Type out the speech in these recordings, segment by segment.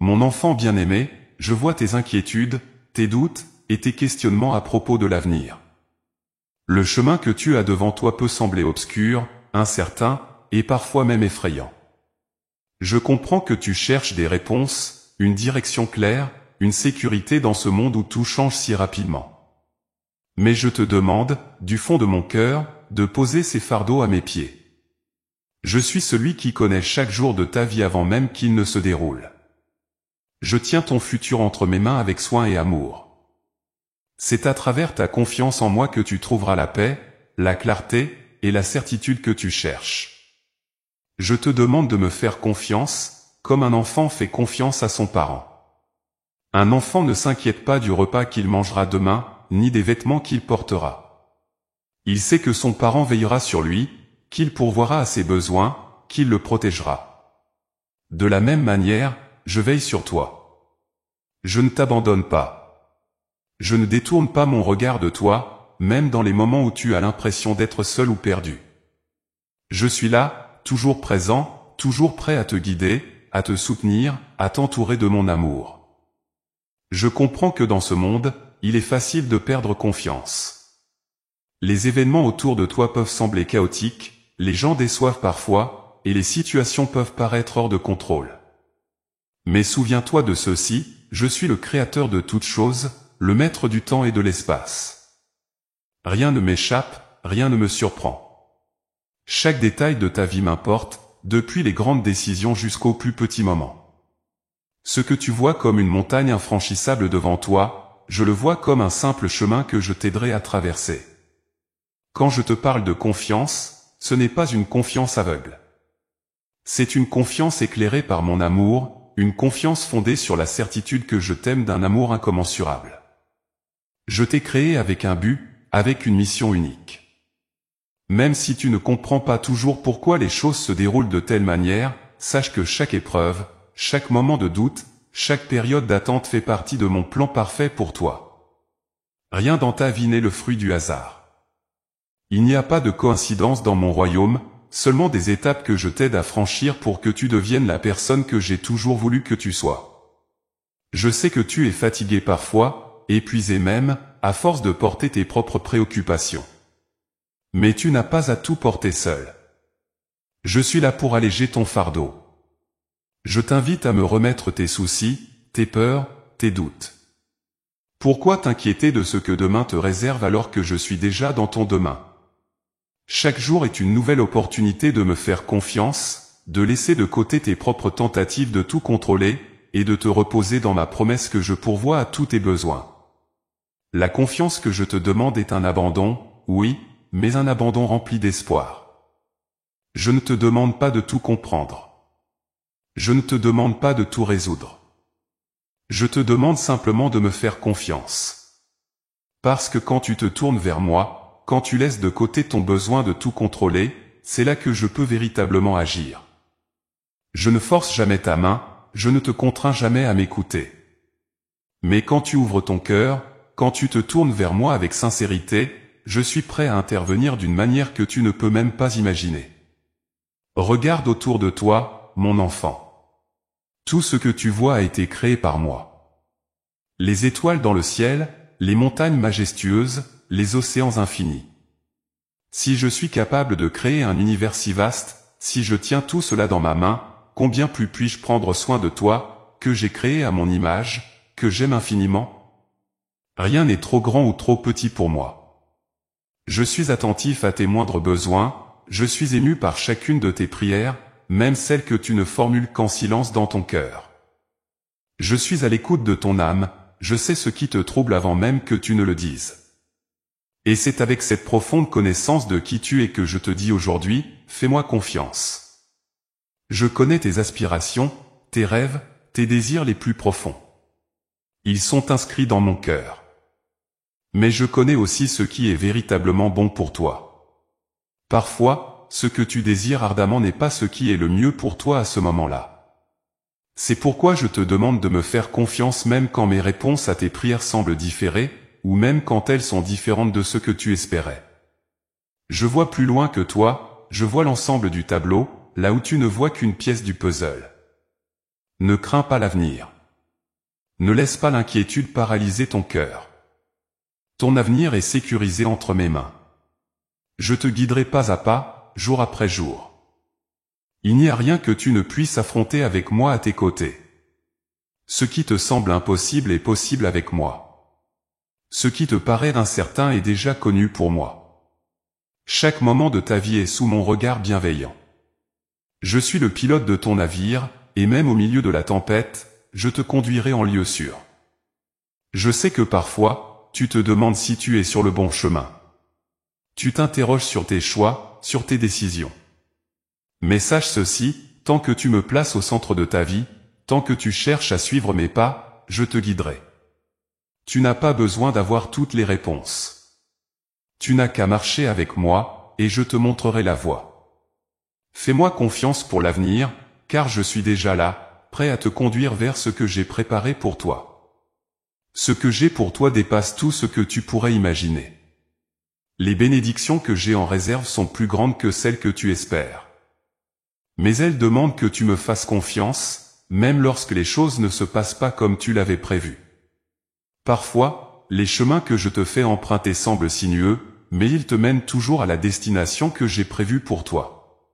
Mon enfant bien-aimé, je vois tes inquiétudes, tes doutes, et tes questionnements à propos de l'avenir. Le chemin que tu as devant toi peut sembler obscur, incertain, et parfois même effrayant. Je comprends que tu cherches des réponses, une direction claire, une sécurité dans ce monde où tout change si rapidement. Mais je te demande, du fond de mon cœur, de poser ces fardeaux à mes pieds. Je suis celui qui connaît chaque jour de ta vie avant même qu'il ne se déroule. Je tiens ton futur entre mes mains avec soin et amour. C'est à travers ta confiance en moi que tu trouveras la paix, la clarté, et la certitude que tu cherches. Je te demande de me faire confiance, comme un enfant fait confiance à son parent. Un enfant ne s'inquiète pas du repas qu'il mangera demain, ni des vêtements qu'il portera. Il sait que son parent veillera sur lui, qu'il pourvoira à ses besoins, qu'il le protégera. De la même manière, je veille sur toi. Je ne t'abandonne pas. Je ne détourne pas mon regard de toi, même dans les moments où tu as l'impression d'être seul ou perdu. Je suis là, toujours présent, toujours prêt à te guider, à te soutenir, à t'entourer de mon amour. Je comprends que dans ce monde, il est facile de perdre confiance. Les événements autour de toi peuvent sembler chaotiques, les gens déçoivent parfois, et les situations peuvent paraître hors de contrôle. Mais souviens-toi de ceci, je suis le créateur de toutes choses, le maître du temps et de l'espace. Rien ne m'échappe, rien ne me surprend. Chaque détail de ta vie m'importe, depuis les grandes décisions jusqu'aux plus petits moments. Ce que tu vois comme une montagne infranchissable devant toi, je le vois comme un simple chemin que je t'aiderai à traverser. Quand je te parle de confiance, ce n'est pas une confiance aveugle. C'est une confiance éclairée par mon amour, une confiance fondée sur la certitude que je t'aime d'un amour incommensurable. Je t'ai créé avec un but, avec une mission unique. Même si tu ne comprends pas toujours pourquoi les choses se déroulent de telle manière, sache que chaque épreuve, chaque moment de doute, chaque période d'attente fait partie de mon plan parfait pour toi. Rien dans ta vie n'est le fruit du hasard. Il n'y a pas de coïncidence dans mon royaume, seulement des étapes que je t'aide à franchir pour que tu deviennes la personne que j'ai toujours voulu que tu sois. Je sais que tu es fatigué parfois, épuisé même, à force de porter tes propres préoccupations. Mais tu n'as pas à tout porter seul. Je suis là pour alléger ton fardeau. Je t'invite à me remettre tes soucis, tes peurs, tes doutes. Pourquoi t'inquiéter de ce que demain te réserve alors que je suis déjà dans ton demain? Chaque jour est une nouvelle opportunité de me faire confiance, de laisser de côté tes propres tentatives de tout contrôler, et de te reposer dans ma promesse que je pourvois à tous tes besoins. La confiance que je te demande est un abandon, oui, mais un abandon rempli d'espoir. Je ne te demande pas de tout comprendre. Je ne te demande pas de tout résoudre. Je te demande simplement de me faire confiance. Parce que quand tu te tournes vers moi, quand tu laisses de côté ton besoin de tout contrôler, c'est là que je peux véritablement agir. Je ne force jamais ta main, je ne te contrains jamais à m'écouter. Mais quand tu ouvres ton cœur, quand tu te tournes vers moi avec sincérité, je suis prêt à intervenir d'une manière que tu ne peux même pas imaginer. Regarde autour de toi, mon enfant. Tout ce que tu vois a été créé par moi. Les étoiles dans le ciel, les montagnes majestueuses, les océans infinis. Si je suis capable de créer un univers si vaste, si je tiens tout cela dans ma main, combien plus puis-je prendre soin de toi, que j'ai créé à mon image, que j'aime infiniment? Rien n'est trop grand ou trop petit pour moi. Je suis attentif à tes moindres besoins, je suis ému par chacune de tes prières, même celles que tu ne formules qu'en silence dans ton cœur. Je suis à l'écoute de ton âme, je sais ce qui te trouble avant même que tu ne le dises. Et c'est avec cette profonde connaissance de qui tu es que je te dis aujourd'hui, fais-moi confiance. Je connais tes aspirations, tes rêves, tes désirs les plus profonds. Ils sont inscrits dans mon cœur. Mais je connais aussi ce qui est véritablement bon pour toi. Parfois, ce que tu désires ardemment n'est pas ce qui est le mieux pour toi à ce moment-là. C'est pourquoi je te demande de me faire confiance même quand mes réponses à tes prières semblent différer, ou même quand elles sont différentes de ce que tu espérais. Je vois plus loin que toi, je vois l'ensemble du tableau, là où tu ne vois qu'une pièce du puzzle. Ne crains pas l'avenir. Ne laisse pas l'inquiétude paralyser ton cœur. Ton avenir est sécurisé entre mes mains. Je te guiderai pas à pas, jour après jour. Il n'y a rien que tu ne puisses affronter avec moi à tes côtés. Ce qui te semble impossible est possible avec moi. Ce qui te paraît incertain est déjà connu pour moi. Chaque moment de ta vie est sous mon regard bienveillant. Je suis le pilote de ton navire, et même au milieu de la tempête, je te conduirai en lieu sûr. Je sais que parfois, tu te demandes si tu es sur le bon chemin. Tu t'interroges sur tes choix, sur tes décisions. Mais sache ceci, tant que tu me places au centre de ta vie, tant que tu cherches à suivre mes pas, je te guiderai. Tu n'as pas besoin d'avoir toutes les réponses. Tu n'as qu'à marcher avec moi, et je te montrerai la voie. Fais-moi confiance pour l'avenir, car je suis déjà là, prêt à te conduire vers ce que j'ai préparé pour toi. Ce que j'ai pour toi dépasse tout ce que tu pourrais imaginer. Les bénédictions que j'ai en réserve sont plus grandes que celles que tu espères. Mais elles demandent que tu me fasses confiance, même lorsque les choses ne se passent pas comme tu l'avais prévu. Parfois, les chemins que je te fais emprunter semblent sinueux, mais ils te mènent toujours à la destination que j'ai prévue pour toi.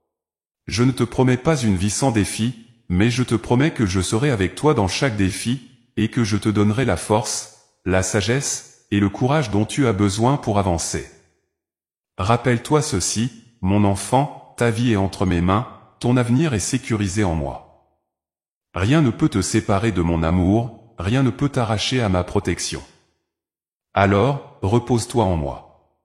Je ne te promets pas une vie sans défi, mais je te promets que je serai avec toi dans chaque défi, et que je te donnerai la force, la sagesse, et le courage dont tu as besoin pour avancer. Rappelle-toi ceci, mon enfant, ta vie est entre mes mains, ton avenir est sécurisé en moi. Rien ne peut te séparer de mon amour, rien ne peut t'arracher à ma protection. Alors, repose-toi en moi.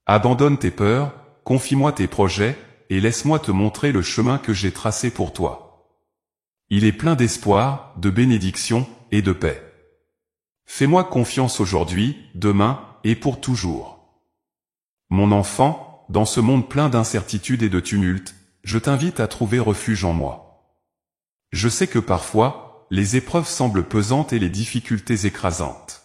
Abandonne tes peurs, confie-moi tes projets, et laisse-moi te montrer le chemin que j'ai tracé pour toi. Il est plein d'espoir, de bénédiction, et de paix. Fais-moi confiance aujourd'hui, demain, et pour toujours. Mon enfant, dans ce monde plein d'incertitudes et de tumultes, je t'invite à trouver refuge en moi. Je sais que parfois, les épreuves semblent pesantes et les difficultés écrasantes.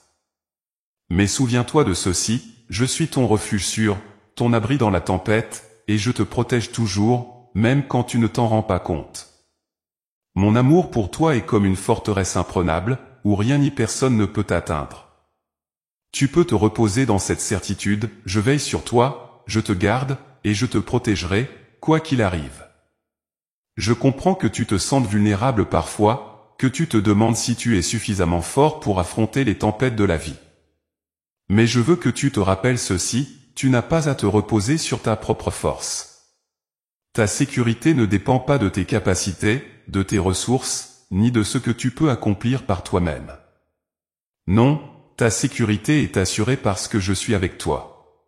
Mais souviens-toi de ceci, je suis ton refuge sûr, ton abri dans la tempête, et je te protège toujours, même quand tu ne t'en rends pas compte. Mon amour pour toi est comme une forteresse imprenable, où rien ni personne ne peut t'atteindre. Tu peux te reposer dans cette certitude, je veille sur toi, je te garde, et je te protégerai, quoi qu'il arrive. Je comprends que tu te sentes vulnérable parfois, que tu te demandes si tu es suffisamment fort pour affronter les tempêtes de la vie. Mais je veux que tu te rappelles ceci, tu n'as pas à te reposer sur ta propre force. Ta sécurité ne dépend pas de tes capacités, de tes ressources, ni de ce que tu peux accomplir par toi-même. Non, ta sécurité est assurée parce que je suis avec toi.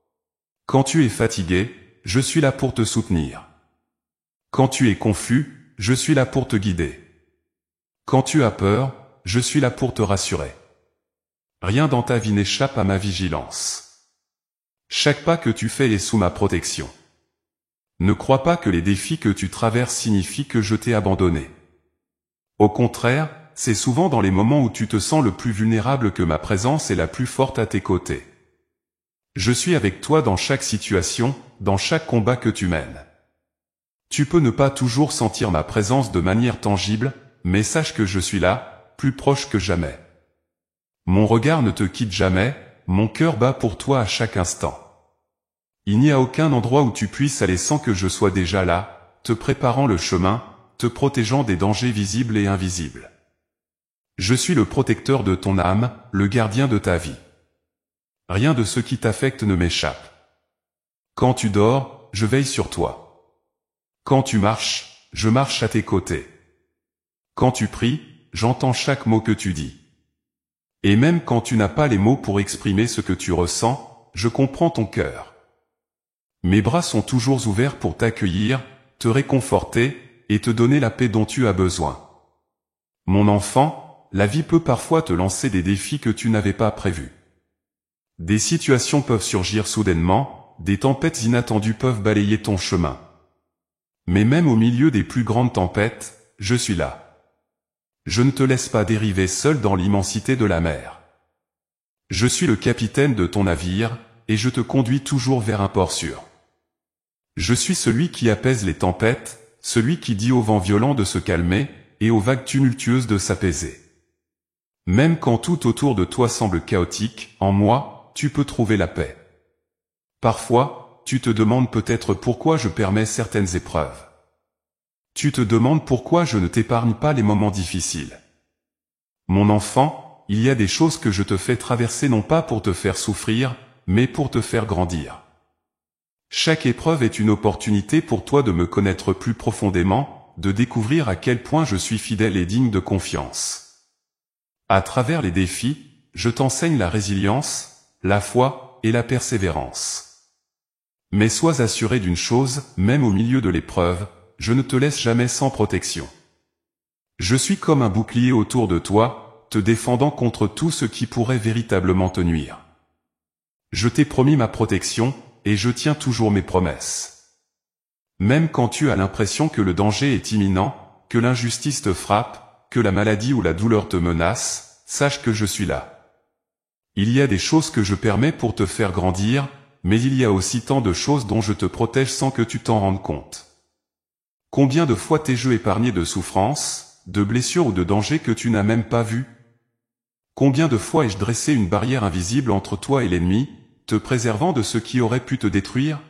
Quand tu es fatigué, je suis là pour te soutenir. Quand tu es confus, je suis là pour te guider. Quand tu as peur, je suis là pour te rassurer. Rien dans ta vie n'échappe à ma vigilance. Chaque pas que tu fais est sous ma protection. Ne crois pas que les défis que tu traverses signifient que je t'ai abandonné. Au contraire, c'est souvent dans les moments où tu te sens le plus vulnérable que ma présence est la plus forte à tes côtés. Je suis avec toi dans chaque situation, dans chaque combat que tu mènes. Tu peux ne pas toujours sentir ma présence de manière tangible, mais sache que je suis là, plus proche que jamais. Mon regard ne te quitte jamais, mon cœur bat pour toi à chaque instant. Il n'y a aucun endroit où tu puisses aller sans que je sois déjà là, te préparant le chemin, te protégeant des dangers visibles et invisibles. Je suis le protecteur de ton âme, le gardien de ta vie. Rien de ce qui t'affecte ne m'échappe. Quand tu dors, je veille sur toi. Quand tu marches, je marche à tes côtés. Quand tu pries, j'entends chaque mot que tu dis. Et même quand tu n'as pas les mots pour exprimer ce que tu ressens, je comprends ton cœur. Mes bras sont toujours ouverts pour t'accueillir, te réconforter, et te donner la paix dont tu as besoin. Mon enfant, la vie peut parfois te lancer des défis que tu n'avais pas prévus. Des situations peuvent surgir soudainement, des tempêtes inattendues peuvent balayer ton chemin. Mais même au milieu des plus grandes tempêtes, je suis là. Je ne te laisse pas dériver seul dans l'immensité de la mer. Je suis le capitaine de ton navire, et je te conduis toujours vers un port sûr. Je suis celui qui apaise les tempêtes, celui qui dit aux vents violents de se calmer, et aux vagues tumultueuses de s'apaiser. Même quand tout autour de toi semble chaotique, en moi, tu peux trouver la paix. Parfois, tu te demandes peut-être pourquoi je permets certaines épreuves. Tu te demandes pourquoi je ne t'épargne pas les moments difficiles. Mon enfant, il y a des choses que je te fais traverser non pas pour te faire souffrir, mais pour te faire grandir. Chaque épreuve est une opportunité pour toi de me connaître plus profondément, de découvrir à quel point je suis fidèle et digne de confiance. À travers les défis, je t'enseigne la résilience, la foi et la persévérance. Mais sois assuré d'une chose, même au milieu de l'épreuve, je ne te laisse jamais sans protection. Je suis comme un bouclier autour de toi, te défendant contre tout ce qui pourrait véritablement te nuire. Je t'ai promis ma protection, et je tiens toujours mes promesses. Même quand tu as l'impression que le danger est imminent, que l'injustice te frappe, que la maladie ou la douleur te menace, sache que je suis là. Il y a des choses que je permets pour te faire grandir, mais il y a aussi tant de choses dont je te protège sans que tu t'en rendes compte. Combien de fois t'ai-je épargné de souffrances, de blessures ou de dangers que tu n'as même pas vus? Combien de fois ai-je dressé une barrière invisible entre toi et l'ennemi, te préservant de ce qui aurait pu te détruire?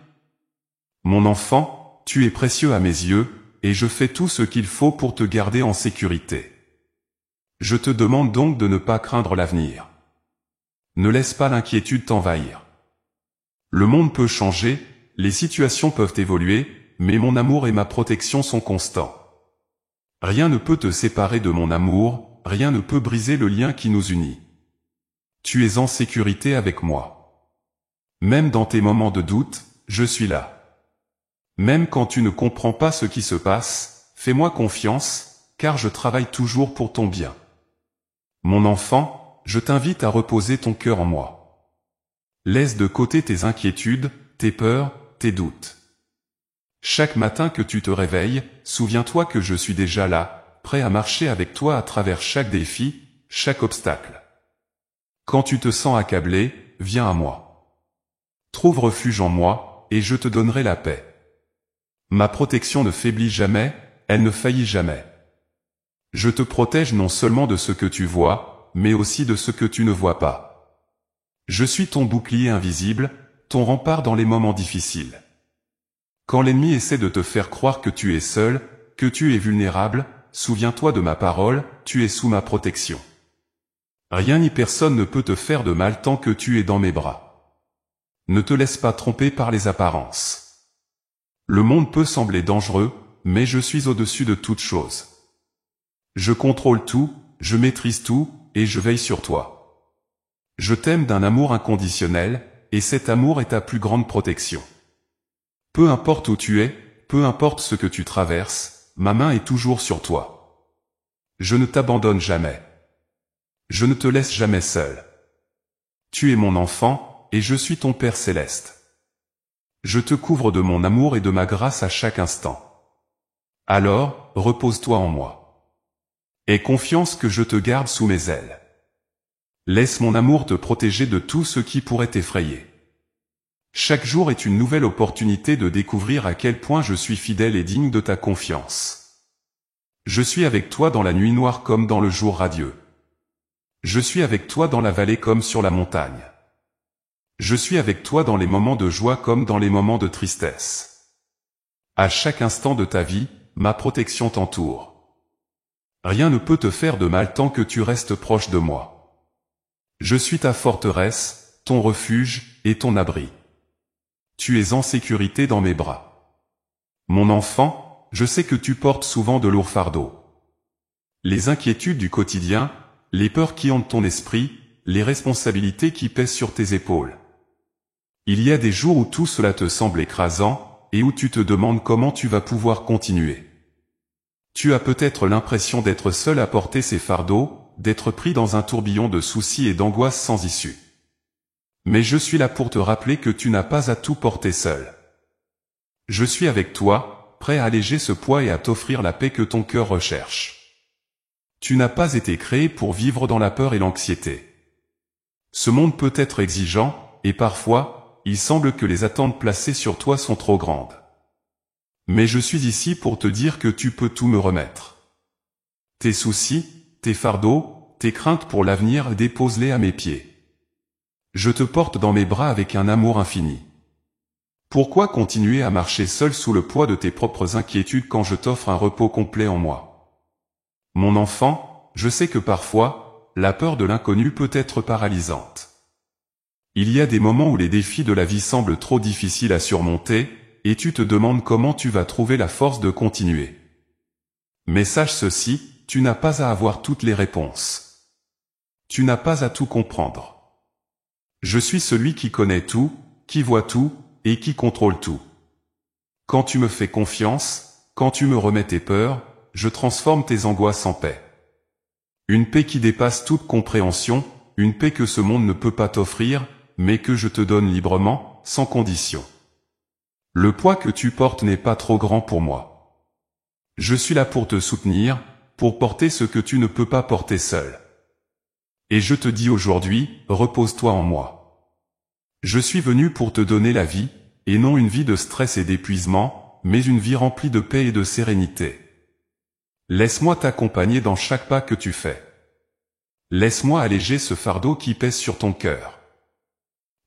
Mon enfant, tu es précieux à mes yeux, et je fais tout ce qu'il faut pour te garder en sécurité. Je te demande donc de ne pas craindre l'avenir. Ne laisse pas l'inquiétude t'envahir. Le monde peut changer, les situations peuvent évoluer, mais mon amour et ma protection sont constants. Rien ne peut te séparer de mon amour, rien ne peut briser le lien qui nous unit. Tu es en sécurité avec moi. Même dans tes moments de doute, je suis là. Même quand tu ne comprends pas ce qui se passe, fais-moi confiance, car je travaille toujours pour ton bien. Mon enfant, je t'invite à reposer ton cœur en moi. Laisse de côté tes inquiétudes, tes peurs, tes doutes. Chaque matin que tu te réveilles, souviens-toi que je suis déjà là, prêt à marcher avec toi à travers chaque défi, chaque obstacle. Quand tu te sens accablé, viens à moi. Trouve refuge en moi, et je te donnerai la paix. Ma protection ne faiblit jamais, elle ne faillit jamais. Je te protège non seulement de ce que tu vois, mais aussi de ce que tu ne vois pas. Je suis ton bouclier invisible, ton rempart dans les moments difficiles. Quand l'ennemi essaie de te faire croire que tu es seul, que tu es vulnérable, souviens-toi de ma parole, tu es sous ma protection. Rien ni personne ne peut te faire de mal tant que tu es dans mes bras. Ne te laisse pas tromper par les apparences. Le monde peut sembler dangereux, mais je suis au-dessus de toute chose. Je contrôle tout, je maîtrise tout, et je veille sur toi. Je t'aime d'un amour inconditionnel, et cet amour est ta plus grande protection. Peu importe où tu es, peu importe ce que tu traverses, ma main est toujours sur toi. Je ne t'abandonne jamais. Je ne te laisse jamais seul. Tu es mon enfant, et je suis ton Père céleste. Je te couvre de mon amour et de ma grâce à chaque instant. Alors, repose-toi en moi. Aie confiance que je te garde sous mes ailes. Laisse mon amour te protéger de tout ce qui pourrait t'effrayer. Chaque jour est une nouvelle opportunité de découvrir à quel point je suis fidèle et digne de ta confiance. Je suis avec toi dans la nuit noire comme dans le jour radieux. Je suis avec toi dans la vallée comme sur la montagne. Je suis avec toi dans les moments de joie comme dans les moments de tristesse. À chaque instant de ta vie, ma protection t'entoure. Rien ne peut te faire de mal tant que tu restes proche de moi. Je suis ta forteresse, ton refuge et ton abri. Tu es en sécurité dans mes bras. Mon enfant, je sais que tu portes souvent de lourds fardeaux. Les inquiétudes du quotidien, les peurs qui hantent ton esprit, les responsabilités qui pèsent sur tes épaules. Il y a des jours où tout cela te semble écrasant, et où tu te demandes comment tu vas pouvoir continuer. Tu as peut-être l'impression d'être seul à porter ces fardeaux, d'être pris dans un tourbillon de soucis et d'angoisses sans issue. Mais je suis là pour te rappeler que tu n'as pas à tout porter seul. Je suis avec toi, prêt à alléger ce poids et à t'offrir la paix que ton cœur recherche. Tu n'as pas été créé pour vivre dans la peur et l'anxiété. Ce monde peut être exigeant, et parfois, il semble que les attentes placées sur toi sont trop grandes. Mais je suis ici pour te dire que tu peux tout me remettre. Tes soucis, tes fardeaux, tes craintes pour l'avenir, dépose-les à mes pieds. Je te porte dans mes bras avec un amour infini. Pourquoi continuer à marcher seul sous le poids de tes propres inquiétudes quand je t'offre un repos complet en moi? Mon enfant, je sais que parfois, la peur de l'inconnu peut être paralysante. Il y a des moments où les défis de la vie semblent trop difficiles à surmonter, et tu te demandes comment tu vas trouver la force de continuer. Mais sache ceci, tu n'as pas à avoir toutes les réponses. Tu n'as pas à tout comprendre. Je suis celui qui connaît tout, qui voit tout, et qui contrôle tout. Quand tu me fais confiance, quand tu me remets tes peurs, je transforme tes angoisses en paix. Une paix qui dépasse toute compréhension, une paix que ce monde ne peut pas t'offrir, mais que je te donne librement, sans condition. Le poids que tu portes n'est pas trop grand pour moi. Je suis là pour te soutenir, pour porter ce que tu ne peux pas porter seul. Et je te dis aujourd'hui, repose-toi en moi. Je suis venu pour te donner la vie, et non une vie de stress et d'épuisement, mais une vie remplie de paix et de sérénité. Laisse-moi t'accompagner dans chaque pas que tu fais. Laisse-moi alléger ce fardeau qui pèse sur ton cœur.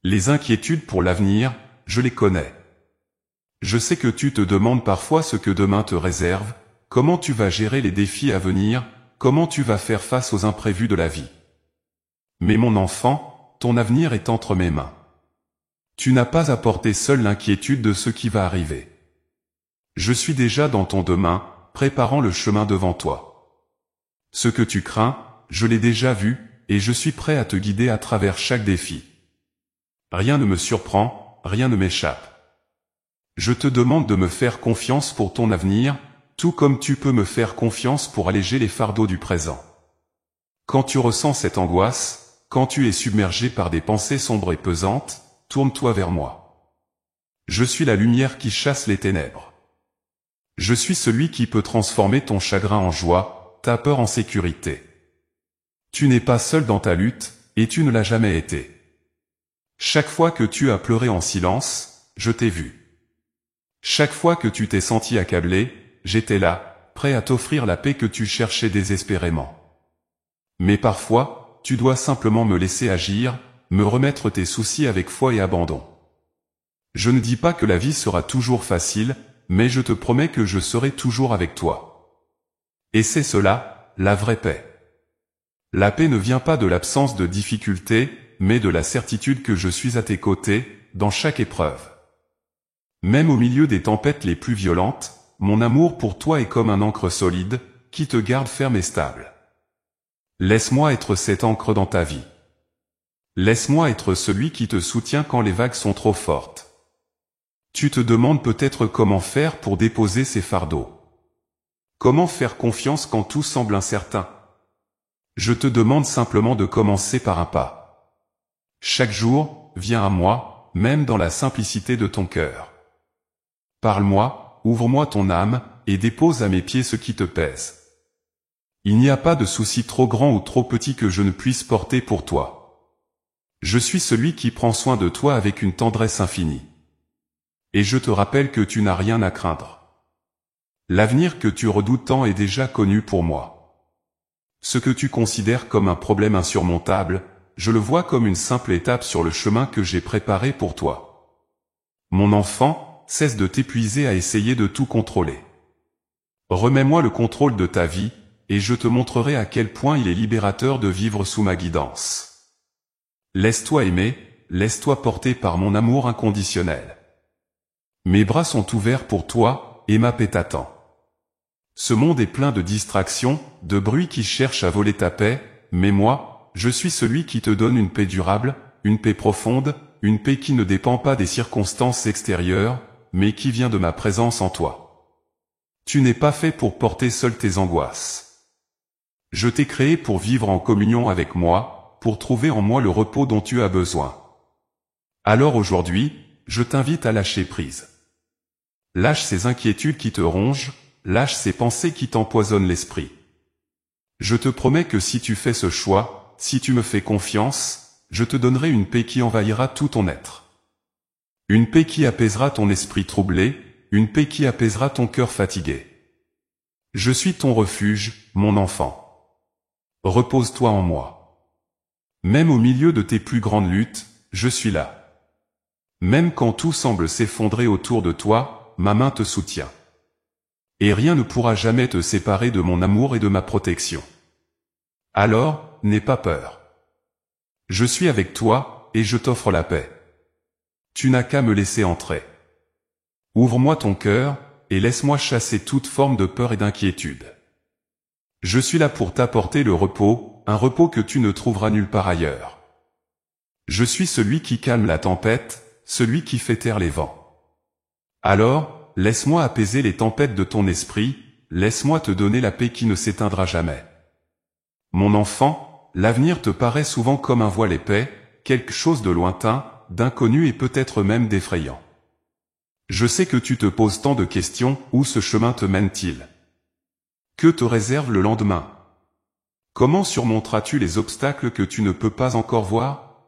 Les inquiétudes pour l'avenir, je les connais. Je sais que tu te demandes parfois ce que demain te réserve, comment tu vas gérer les défis à venir, comment tu vas faire face aux imprévus de la vie. Mais mon enfant, ton avenir est entre mes mains. Tu n'as pas à porter seul l'inquiétude de ce qui va arriver. Je suis déjà dans ton demain, préparant le chemin devant toi. Ce que tu crains, je l'ai déjà vu, et je suis prêt à te guider à travers chaque défi. Rien ne me surprend, rien ne m'échappe. Je te demande de me faire confiance pour ton avenir, tout comme tu peux me faire confiance pour alléger les fardeaux du présent. Quand tu ressens cette angoisse, quand tu es submergé par des pensées sombres et pesantes, tourne-toi vers moi. Je suis la lumière qui chasse les ténèbres. Je suis celui qui peut transformer ton chagrin en joie, ta peur en sécurité. Tu n'es pas seul dans ta lutte, et tu ne l'as jamais été. Chaque fois que tu as pleuré en silence, je t'ai vu. Chaque fois que tu t'es senti accablé, j'étais là, prêt à t'offrir la paix que tu cherchais désespérément. Mais parfois, tu dois simplement me laisser agir, me remettre tes soucis avec foi et abandon. Je ne dis pas que la vie sera toujours facile, mais je te promets que je serai toujours avec toi. Et c'est cela, la vraie paix. La paix ne vient pas de l'absence de difficultés, mais de la certitude que je suis à tes côtés, dans chaque épreuve. Même au milieu des tempêtes les plus violentes, mon amour pour toi est comme un ancre solide, qui te garde ferme et stable. Laisse-moi être cette ancre dans ta vie. Laisse-moi être celui qui te soutient quand les vagues sont trop fortes. Tu te demandes peut-être comment faire pour déposer ces fardeaux. Comment faire confiance quand tout semble incertain? Je te demande simplement de commencer par un pas. Chaque jour, viens à moi, même dans la simplicité de ton cœur. Parle-moi, ouvre-moi ton âme, et dépose à mes pieds ce qui te pèse. Il n'y a pas de souci trop grand ou trop petit que je ne puisse porter pour toi. Je suis celui qui prend soin de toi avec une tendresse infinie. Et je te rappelle que tu n'as rien à craindre. L'avenir que tu redoutes tant est déjà connu pour moi. Ce que tu considères comme un problème insurmontable, je le vois comme une simple étape sur le chemin que j'ai préparé pour toi. Mon enfant, cesse de t'épuiser à essayer de tout contrôler. Remets-moi le contrôle de ta vie, et je te montrerai à quel point il est libérateur de vivre sous ma guidance. Laisse-toi aimer, laisse-toi porter par mon amour inconditionnel. Mes bras sont ouverts pour toi, et ma paix t'attend. Ce monde est plein de distractions, de bruits qui cherchent à voler ta paix, mais moi, je suis celui qui te donne une paix durable, une paix profonde, une paix qui ne dépend pas des circonstances extérieures, mais qui vient de ma présence en toi. Tu n'es pas fait pour porter seul tes angoisses. Je t'ai créé pour vivre en communion avec moi, pour trouver en moi le repos dont tu as besoin. Alors aujourd'hui, je t'invite à lâcher prise. Lâche ces inquiétudes qui te rongent, lâche ces pensées qui t'empoisonnent l'esprit. Je te promets que si tu fais ce choix, si tu me fais confiance, je te donnerai une paix qui envahira tout ton être. Une paix qui apaisera ton esprit troublé, une paix qui apaisera ton cœur fatigué. Je suis ton refuge, mon enfant. Repose-toi en moi. Même au milieu de tes plus grandes luttes, je suis là. Même quand tout semble s'effondrer autour de toi, ma main te soutient. Et rien ne pourra jamais te séparer de mon amour et de ma protection. Alors, n'aie pas peur. Je suis avec toi, et je t'offre la paix. Tu n'as qu'à me laisser entrer. Ouvre-moi ton cœur, et laisse-moi chasser toute forme de peur et d'inquiétude. Je suis là pour t'apporter le repos, un repos que tu ne trouveras nulle part ailleurs. Je suis celui qui calme la tempête, celui qui fait taire les vents. Alors, laisse-moi apaiser les tempêtes de ton esprit, laisse-moi te donner la paix qui ne s'éteindra jamais. Mon enfant, l'avenir te paraît souvent comme un voile épais, quelque chose de lointain, d'inconnu et peut-être même d'effrayant. Je sais que tu te poses tant de questions, où ce chemin te mène-t-il? Que te réserve le lendemain? Comment surmonteras-tu les obstacles que tu ne peux pas encore voir?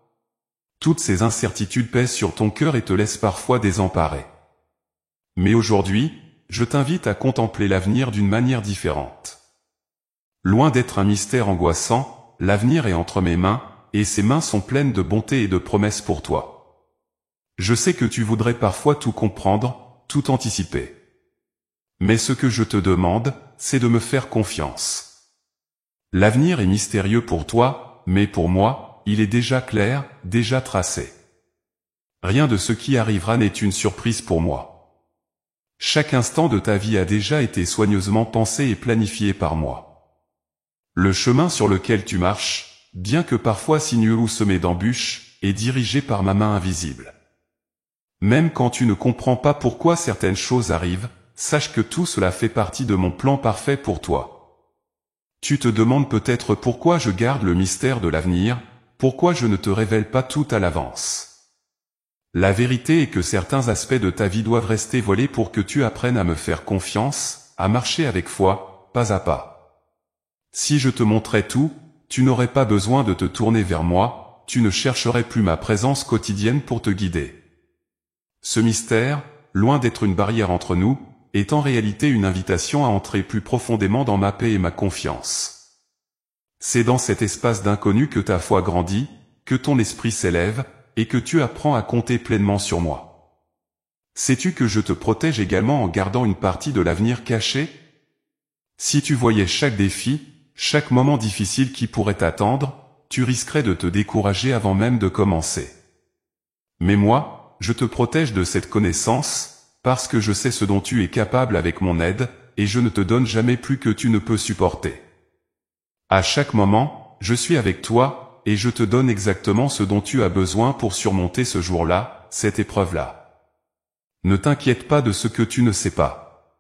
Toutes ces incertitudes pèsent sur ton cœur et te laissent parfois désemparé. Mais aujourd'hui, je t'invite à contempler l'avenir d'une manière différente. Loin d'être un mystère angoissant, l'avenir est entre mes mains, et ces mains sont pleines de bonté et de promesses pour toi. Je sais que tu voudrais parfois tout comprendre, tout anticiper. Mais ce que je te demande, c'est de me faire confiance. L'avenir est mystérieux pour toi, mais pour moi, il est déjà clair, déjà tracé. Rien de ce qui arrivera n'est une surprise pour moi. Chaque instant de ta vie a déjà été soigneusement pensé et planifié par moi. Le chemin sur lequel tu marches, bien que parfois sinueux ou semé d'embûches, est dirigé par ma main invisible. Même quand tu ne comprends pas pourquoi certaines choses arrivent, sache que tout cela fait partie de mon plan parfait pour toi. Tu te demandes peut-être pourquoi je garde le mystère de l'avenir, pourquoi je ne te révèle pas tout à l'avance. La vérité est que certains aspects de ta vie doivent rester voilés pour que tu apprennes à me faire confiance, à marcher avec foi, pas à pas. Si je te montrais tout, tu n'aurais pas besoin de te tourner vers moi, tu ne chercherais plus ma présence quotidienne pour te guider. Ce mystère, loin d'être une barrière entre nous, est en réalité une invitation à entrer plus profondément dans ma paix et ma confiance. C'est dans cet espace d'inconnu que ta foi grandit, que ton esprit s'élève, et que tu apprends à compter pleinement sur moi. Sais-tu que je te protège également en gardant une partie de l'avenir caché? Si tu voyais chaque défi, chaque moment difficile qui pourrait t'attendre, tu risquerais de te décourager avant même de commencer. Mais moi, je te protège de cette connaissance, parce que je sais ce dont tu es capable avec mon aide, et je ne te donne jamais plus que tu ne peux supporter. À chaque moment, je suis avec toi, et je te donne exactement ce dont tu as besoin pour surmonter ce jour-là, cette épreuve-là. Ne t'inquiète pas de ce que tu ne sais pas.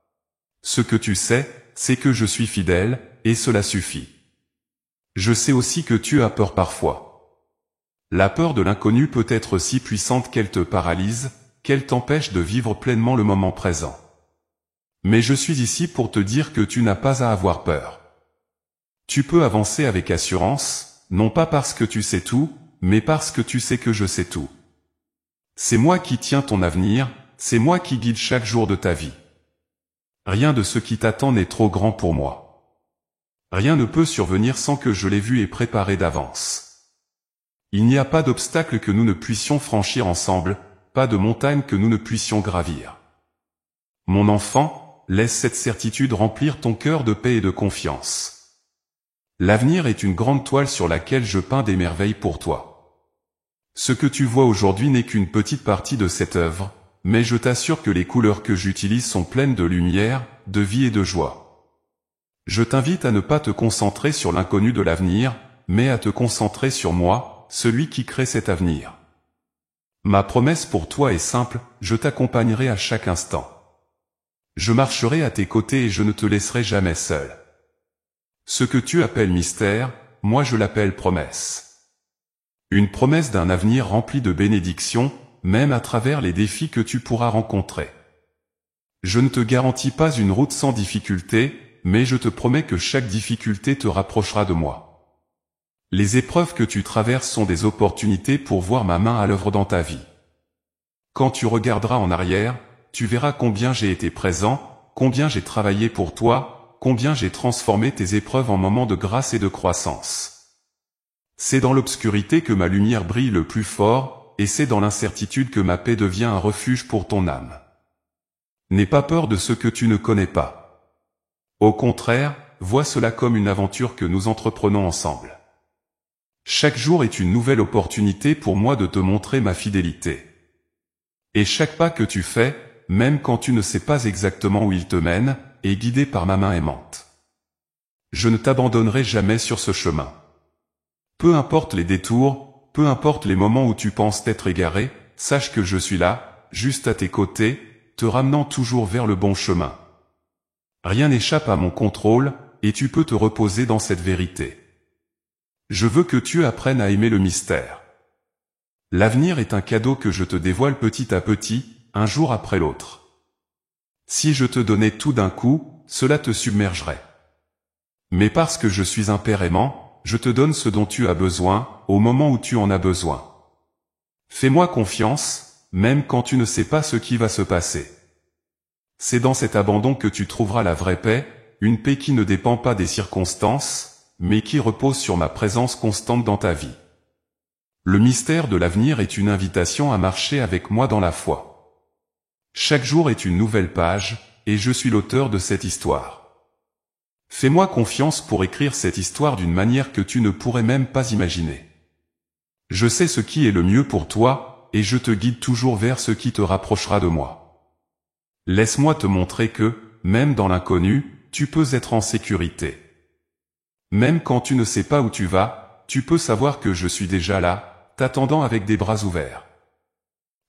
Ce que tu sais, c'est que je suis fidèle, et cela suffit. Je sais aussi que tu as peur parfois. La peur de l'inconnu peut être si puissante qu'elle te paralyse, qu'elle t'empêche de vivre pleinement le moment présent. Mais je suis ici pour te dire que tu n'as pas à avoir peur. Tu peux avancer avec assurance, non pas parce que tu sais tout, mais parce que tu sais que je sais tout. C'est moi qui tiens ton avenir, c'est moi qui guide chaque jour de ta vie. Rien de ce qui t'attend n'est trop grand pour moi. Rien ne peut survenir sans que je l'ai vu et préparé d'avance. Il n'y a pas d'obstacle que nous ne puissions franchir ensemble, pas de montagne que nous ne puissions gravir. Mon enfant, laisse cette certitude remplir ton cœur de paix et de confiance. L'avenir est une grande toile sur laquelle je peins des merveilles pour toi. Ce que tu vois aujourd'hui n'est qu'une petite partie de cette œuvre, mais je t'assure que les couleurs que j'utilise sont pleines de lumière, de vie et de joie. Je t'invite à ne pas te concentrer sur l'inconnu de l'avenir, mais à te concentrer sur moi, celui qui crée cet avenir. Ma promesse pour toi est simple, je t'accompagnerai à chaque instant. Je marcherai à tes côtés et je ne te laisserai jamais seul. Ce que tu appelles mystère, moi je l'appelle promesse. Une promesse d'un avenir rempli de bénédictions, même à travers les défis que tu pourras rencontrer. Je ne te garantis pas une route sans difficulté, mais je te promets que chaque difficulté te rapprochera de moi. Les épreuves que tu traverses sont des opportunités pour voir ma main à l'œuvre dans ta vie. Quand tu regarderas en arrière, tu verras combien j'ai été présent, combien j'ai travaillé pour toi, combien j'ai transformé tes épreuves en moments de grâce et de croissance. C'est dans l'obscurité que ma lumière brille le plus fort, et c'est dans l'incertitude que ma paix devient un refuge pour ton âme. N'aie pas peur de ce que tu ne connais pas. Au contraire, vois cela comme une aventure que nous entreprenons ensemble. Chaque jour est une nouvelle opportunité pour moi de te montrer ma fidélité. Et chaque pas que tu fais, même quand tu ne sais pas exactement où il te mène, est guidé par ma main aimante. Je ne t'abandonnerai jamais sur ce chemin. Peu importe les détours, peu importe les moments où tu penses t'être égaré, sache que je suis là, juste à tes côtés, te ramenant toujours vers le bon chemin. Rien n'échappe à mon contrôle, et tu peux te reposer dans cette vérité. Je veux que tu apprennes à aimer le mystère. L'avenir est un cadeau que je te dévoile petit à petit, un jour après l'autre. Si je te donnais tout d'un coup, cela te submergerait. Mais parce que je suis un père aimant, je te donne ce dont tu as besoin, au moment où tu en as besoin. Fais-moi confiance, même quand tu ne sais pas ce qui va se passer. C'est dans cet abandon que tu trouveras la vraie paix, une paix qui ne dépend pas des circonstances, mais qui repose sur ma présence constante dans ta vie. Le mystère de l'avenir est une invitation à marcher avec moi dans la foi. Chaque jour est une nouvelle page, et je suis l'auteur de cette histoire. Fais-moi confiance pour écrire cette histoire d'une manière que tu ne pourrais même pas imaginer. Je sais ce qui est le mieux pour toi, et je te guide toujours vers ce qui te rapprochera de moi. Laisse-moi te montrer que, même dans l'inconnu, tu peux être en sécurité. Même quand tu ne sais pas où tu vas, tu peux savoir que je suis déjà là, t'attendant avec des bras ouverts.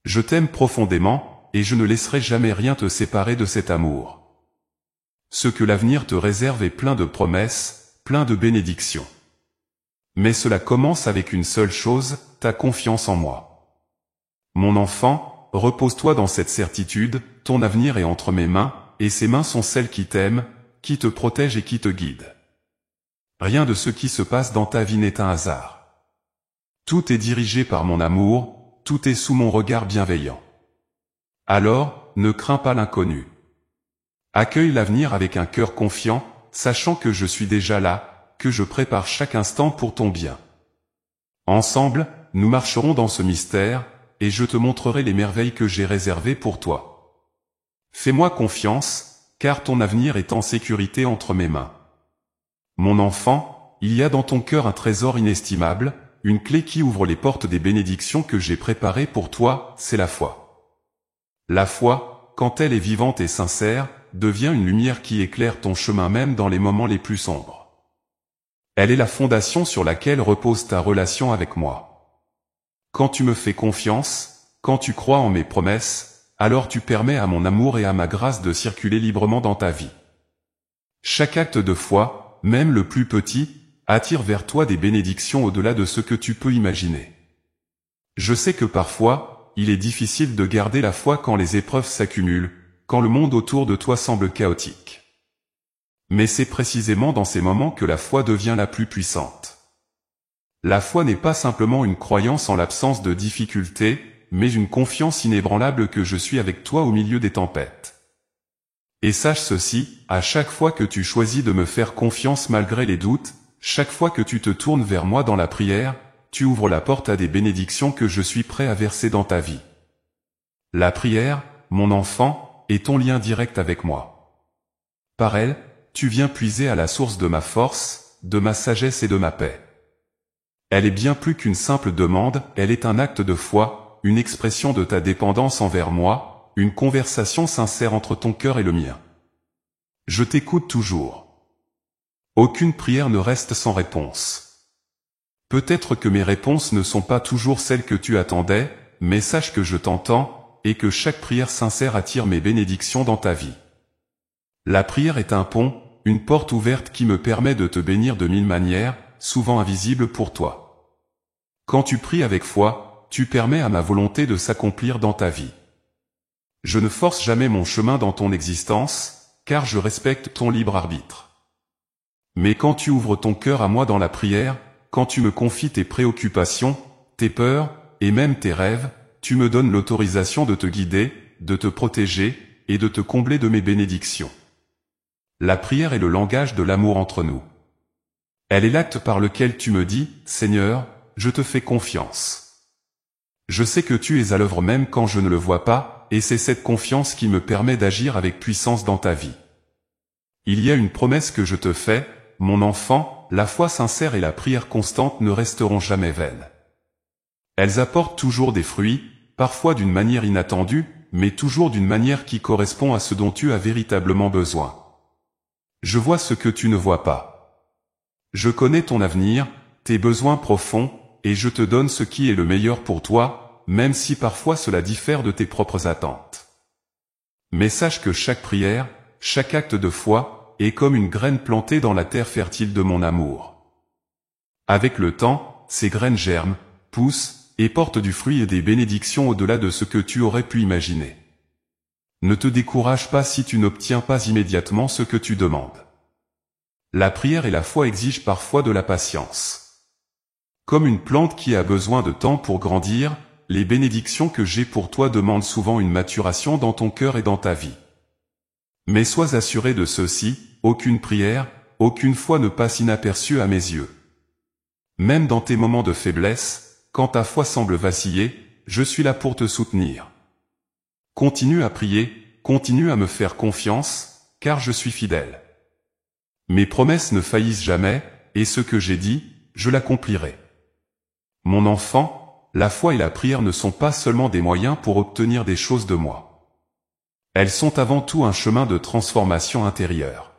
Je t'aime profondément, et je ne laisserai jamais rien te séparer de cet amour. Ce que l'avenir te réserve est plein de promesses, plein de bénédictions. Mais cela commence avec une seule chose, ta confiance en moi. Mon enfant, repose-toi dans cette certitude, ton avenir est entre mes mains, et ces mains sont celles qui t'aiment, qui te protègent et qui te guident. Rien de ce qui se passe dans ta vie n'est un hasard. Tout est dirigé par mon amour, tout est sous mon regard bienveillant. Alors, ne crains pas l'inconnu. Accueille l'avenir avec un cœur confiant, sachant que je suis déjà là, que je prépare chaque instant pour ton bien. Ensemble, nous marcherons dans ce mystère, et je te montrerai les merveilles que j'ai réservées pour toi. Fais-moi confiance, car ton avenir est en sécurité entre mes mains. Mon enfant, il y a dans ton cœur un trésor inestimable, une clé qui ouvre les portes des bénédictions que j'ai préparées pour toi, c'est la foi. La foi, quand elle est vivante et sincère, devient une lumière qui éclaire ton chemin même dans les moments les plus sombres. Elle est la fondation sur laquelle repose ta relation avec moi. Quand tu me fais confiance, quand tu crois en mes promesses, alors tu permets à mon amour et à ma grâce de circuler librement dans ta vie. Chaque acte de foi, même le plus petit, attire vers toi des bénédictions au-delà de ce que tu peux imaginer. Je sais que parfois, il est difficile de garder la foi quand les épreuves s'accumulent, quand le monde autour de toi semble chaotique. Mais c'est précisément dans ces moments que la foi devient la plus puissante. La foi n'est pas simplement une croyance en l'absence de difficultés, mais une confiance inébranlable que je suis avec toi au milieu des tempêtes. Et sache ceci, à chaque fois que tu choisis de me faire confiance malgré les doutes, chaque fois que tu te tournes vers moi dans la prière, tu ouvres la porte à des bénédictions que je suis prêt à verser dans ta vie. La prière, mon enfant, est ton lien direct avec moi. Par elle, tu viens puiser à la source de ma force, de ma sagesse et de ma paix. Elle est bien plus qu'une simple demande, elle est un acte de foi, une expression de ta dépendance envers moi, une conversation sincère entre ton cœur et le mien. Je t'écoute toujours. Aucune prière ne reste sans réponse. Peut-être que mes réponses ne sont pas toujours celles que tu attendais, mais sache que je t'entends, et que chaque prière sincère attire mes bénédictions dans ta vie. La prière est un pont, une porte ouverte qui me permet de te bénir de 1000 manières, souvent invisibles pour toi. Quand tu pries avec foi, tu permets à ma volonté de s'accomplir dans ta vie. Je ne force jamais mon chemin dans ton existence, car je respecte ton libre arbitre. Mais quand tu ouvres ton cœur à moi dans la prière, quand tu me confies tes préoccupations, tes peurs, et même tes rêves, tu me donnes l'autorisation de te guider, de te protéger, et de te combler de mes bénédictions. La prière est le langage de l'amour entre nous. Elle est l'acte par lequel tu me dis, Seigneur, je te fais confiance. Je sais que tu es à l'œuvre même quand je ne le vois pas, et c'est cette confiance qui me permet d'agir avec puissance dans ta vie. Il y a une promesse que je te fais, mon enfant, la foi sincère et la prière constante ne resteront jamais vaines. Elles apportent toujours des fruits, parfois d'une manière inattendue, mais toujours d'une manière qui correspond à ce dont tu as véritablement besoin. Je vois ce que tu ne vois pas. Je connais ton avenir, tes besoins profonds, et je te donne ce qui est le meilleur pour toi, même si parfois cela diffère de tes propres attentes. Mais sache que chaque prière, chaque acte de foi, est comme une graine plantée dans la terre fertile de mon amour. Avec le temps, ces graines germent, poussent, et portent du fruit et des bénédictions au-delà de ce que tu aurais pu imaginer. Ne te décourage pas si tu n'obtiens pas immédiatement ce que tu demandes. La prière et la foi exigent parfois de la patience. Comme une plante qui a besoin de temps pour grandir, les bénédictions que j'ai pour toi demandent souvent une maturation dans ton cœur et dans ta vie. Mais sois assuré de ceci, aucune prière, aucune foi ne passe inaperçue à mes yeux. Même dans tes moments de faiblesse, quand ta foi semble vaciller, je suis là pour te soutenir. Continue à prier, continue à me faire confiance, car je suis fidèle. Mes promesses ne faillissent jamais, et ce que j'ai dit, je l'accomplirai. Mon enfant, la foi et la prière ne sont pas seulement des moyens pour obtenir des choses de moi. Elles sont avant tout un chemin de transformation intérieure.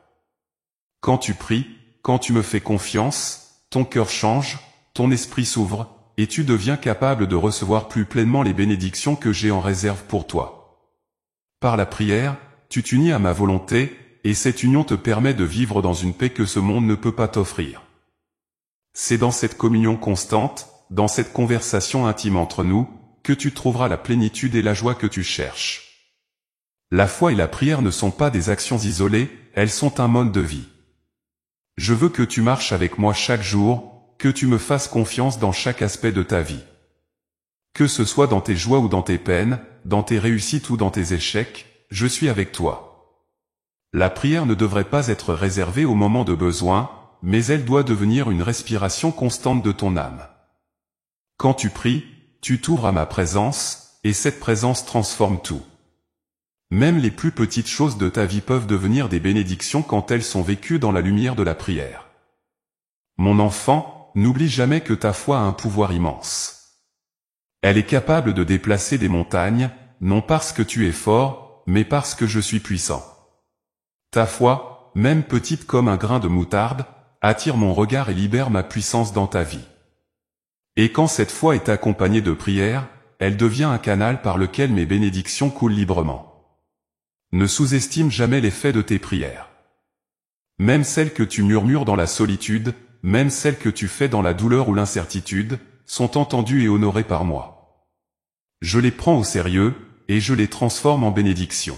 Quand tu pries, quand tu me fais confiance, ton cœur change, ton esprit s'ouvre, et tu deviens capable de recevoir plus pleinement les bénédictions que j'ai en réserve pour toi. Par la prière, tu t'unis à ma volonté, et cette union te permet de vivre dans une paix que ce monde ne peut pas t'offrir. C'est dans cette communion constante, dans cette conversation intime entre nous, que tu trouveras la plénitude et la joie que tu cherches. La foi et la prière ne sont pas des actions isolées, elles sont un mode de vie. Je veux que tu marches avec moi chaque jour, que tu me fasses confiance dans chaque aspect de ta vie. Que ce soit dans tes joies ou dans tes peines, dans tes réussites ou dans tes échecs, je suis avec toi. La prière ne devrait pas être réservée au moment de besoin, mais elle doit devenir une respiration constante de ton âme. Quand tu pries, tu t'ouvres à ma présence, et cette présence transforme tout. Même les plus petites choses de ta vie peuvent devenir des bénédictions quand elles sont vécues dans la lumière de la prière. Mon enfant, n'oublie jamais que ta foi a un pouvoir immense. Elle est capable de déplacer des montagnes, non parce que tu es fort, mais parce que je suis puissant. Ta foi, même petite comme un grain de moutarde, attire mon regard et libère ma puissance dans ta vie. Et quand cette foi est accompagnée de prière, elle devient un canal par lequel mes bénédictions coulent librement. Ne sous-estime jamais l'effet de tes prières. Même celles que tu murmures dans la solitude, même celles que tu fais dans la douleur ou l'incertitude, sont entendues et honorées par moi. Je les prends au sérieux, et je les transforme en bénédictions.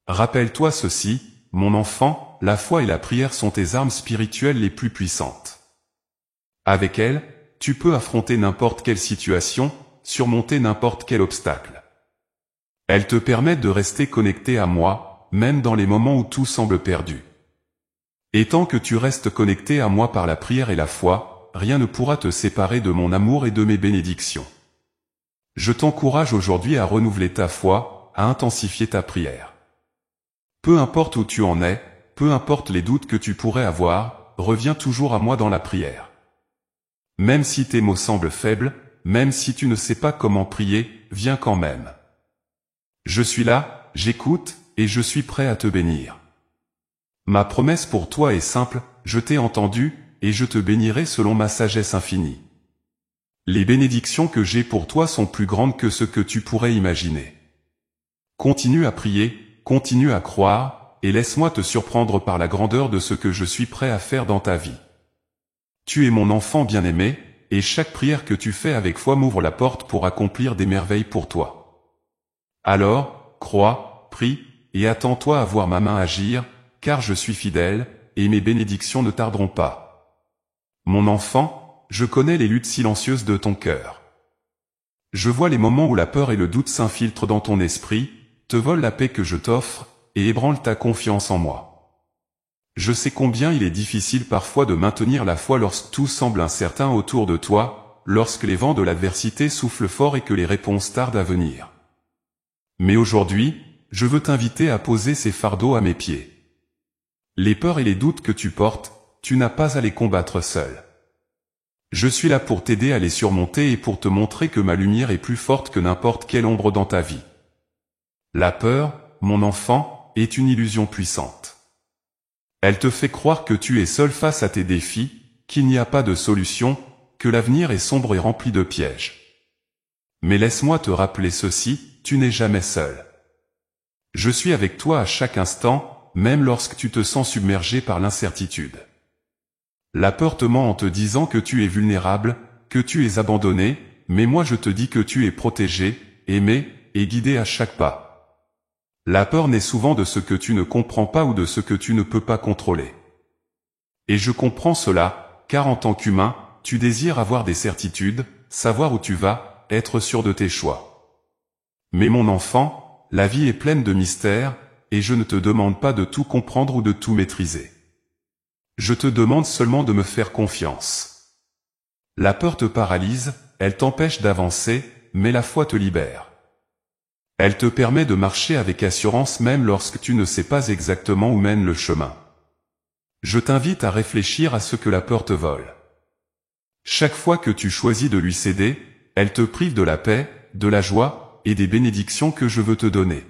Rappelle-toi ceci, mon enfant, la foi et la prière sont tes armes spirituelles les plus puissantes. Avec elles, tu peux affronter n'importe quelle situation, surmonter n'importe quel obstacle. Elles te permettent de rester connecté à moi, même dans les moments où tout semble perdu. Et tant que tu restes connecté à moi par la prière et la foi, rien ne pourra te séparer de mon amour et de mes bénédictions. Je t'encourage aujourd'hui à renouveler ta foi, à intensifier ta prière. Peu importe où tu en es, peu importe les doutes que tu pourrais avoir, reviens toujours à moi dans la prière. Même si tes mots semblent faibles, même si tu ne sais pas comment prier, viens quand même. Je suis là, j'écoute, et je suis prêt à te bénir. Ma promesse pour toi est simple, je t'ai entendu, et je te bénirai selon ma sagesse infinie. Les bénédictions que j'ai pour toi sont plus grandes que ce que tu pourrais imaginer. Continue à prier, continue à croire, et laisse-moi te surprendre par la grandeur de ce que je suis prêt à faire dans ta vie. Tu es mon enfant bien-aimé, et chaque prière que tu fais avec foi m'ouvre la porte pour accomplir des merveilles pour toi. Alors, crois, prie, et attends-toi à voir ma main agir, car je suis fidèle, et mes bénédictions ne tarderont pas. Mon enfant, je connais les luttes silencieuses de ton cœur. Je vois les moments où la peur et le doute s'infiltrent dans ton esprit, te volent la paix que je t'offre, et ébranlent ta confiance en moi. Je sais combien il est difficile parfois de maintenir la foi lorsque tout semble incertain autour de toi, lorsque les vents de l'adversité soufflent fort et que les réponses tardent à venir. Mais aujourd'hui, je veux t'inviter à poser ces fardeaux à mes pieds. Les peurs et les doutes que tu portes, tu n'as pas à les combattre seul. Je suis là pour t'aider à les surmonter et pour te montrer que ma lumière est plus forte que n'importe quelle ombre dans ta vie. La peur, mon enfant, est une illusion puissante. Elle te fait croire que tu es seul face à tes défis, qu'il n'y a pas de solution, que l'avenir est sombre et rempli de pièges. Mais laisse-moi te rappeler ceci, tu n'es jamais seul. Je suis avec toi à chaque instant, même lorsque tu te sens submergé par l'incertitude. La peur te ment en te disant que tu es vulnérable, que tu es abandonné, mais moi je te dis que tu es protégé, aimé, et guidé à chaque pas. La peur naît souvent de ce que tu ne comprends pas ou de ce que tu ne peux pas contrôler. Et je comprends cela, car en tant qu'humain, tu désires avoir des certitudes, savoir où tu vas, être sûr de tes choix. Mais mon enfant, la vie est pleine de mystères, et je ne te demande pas de tout comprendre ou de tout maîtriser. Je te demande seulement de me faire confiance. La peur te paralyse, elle t'empêche d'avancer, mais la foi te libère. Elle te permet de marcher avec assurance même lorsque tu ne sais pas exactement où mène le chemin. Je t'invite à réfléchir à ce que la peur te vole. Chaque fois que tu choisis de lui céder, elle te prive de la paix, de la joie, et des bénédictions que je veux te donner.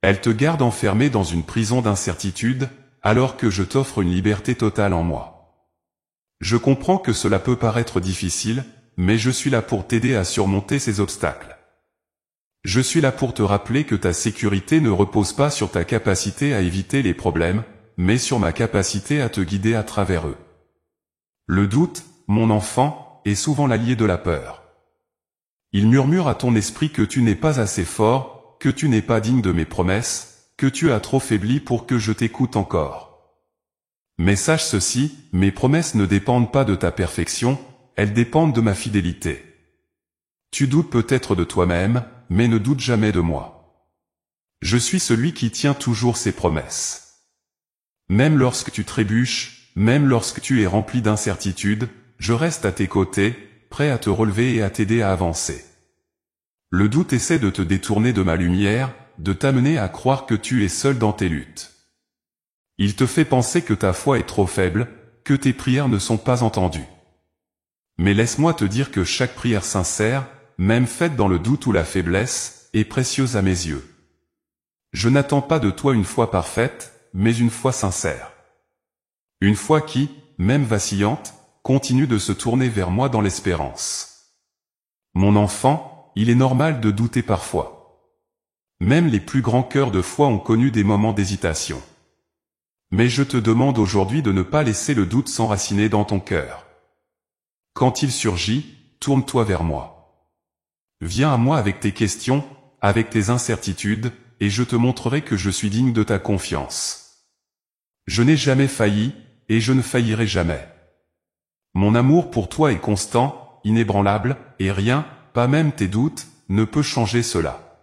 Elle te garde enfermé dans une prison d'incertitude, alors que je t'offre une liberté totale en moi. Je comprends que cela peut paraître difficile, mais je suis là pour t'aider à surmonter ces obstacles. Je suis là pour te rappeler que ta sécurité ne repose pas sur ta capacité à éviter les problèmes, mais sur ma capacité à te guider à travers eux. Le doute, mon enfant, est souvent l'allié de la peur. Il murmure à ton esprit que tu n'es pas assez fort, que tu n'es pas digne de mes promesses, que tu as trop faibli pour que je t'écoute encore. Mais sache ceci, mes promesses ne dépendent pas de ta perfection, elles dépendent de ma fidélité. Tu doutes peut-être de toi-même, mais ne doute jamais de moi. Je suis celui qui tient toujours ses promesses. Même lorsque tu trébuches, même lorsque tu es rempli d'incertitudes, je reste à tes côtés, prêt à te relever et à t'aider à avancer. Le doute essaie de te détourner de ma lumière, de t'amener à croire que tu es seul dans tes luttes. Il te fait penser que ta foi est trop faible, que tes prières ne sont pas entendues. Mais laisse-moi te dire que chaque prière sincère, même faite dans le doute ou la faiblesse, est précieuse à mes yeux. Je n'attends pas de toi une foi parfaite, mais une foi sincère. Une foi qui, même vacillante, continue de se tourner vers moi dans l'espérance. Mon enfant, il est normal de douter parfois. Même les plus grands cœurs de foi ont connu des moments d'hésitation. Mais je te demande aujourd'hui de ne pas laisser le doute s'enraciner dans ton cœur. Quand il surgit, tourne-toi vers moi. Viens à moi avec tes questions, avec tes incertitudes, et je te montrerai que je suis digne de ta confiance. Je n'ai jamais failli, et je ne faillirai jamais. Mon amour pour toi est constant, inébranlable, et rien, pas même tes doutes, ne peut changer cela.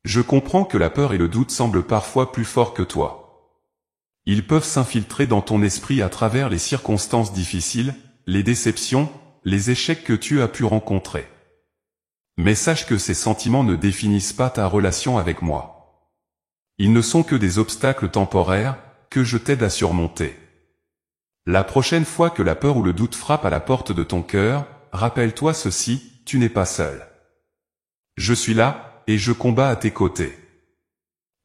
Je comprends que la peur et le doute semblent parfois plus forts que toi. Ils peuvent s'infiltrer dans ton esprit à travers les circonstances difficiles, les déceptions, les échecs que tu as pu rencontrer. Mais sache que ces sentiments ne définissent pas ta relation avec moi. Ils ne sont que des obstacles temporaires, que je t'aide à surmonter. La prochaine fois que la peur ou le doute frappe à la porte de ton cœur, rappelle-toi ceci, tu n'es pas seul. Je suis là, et je combats à tes côtés.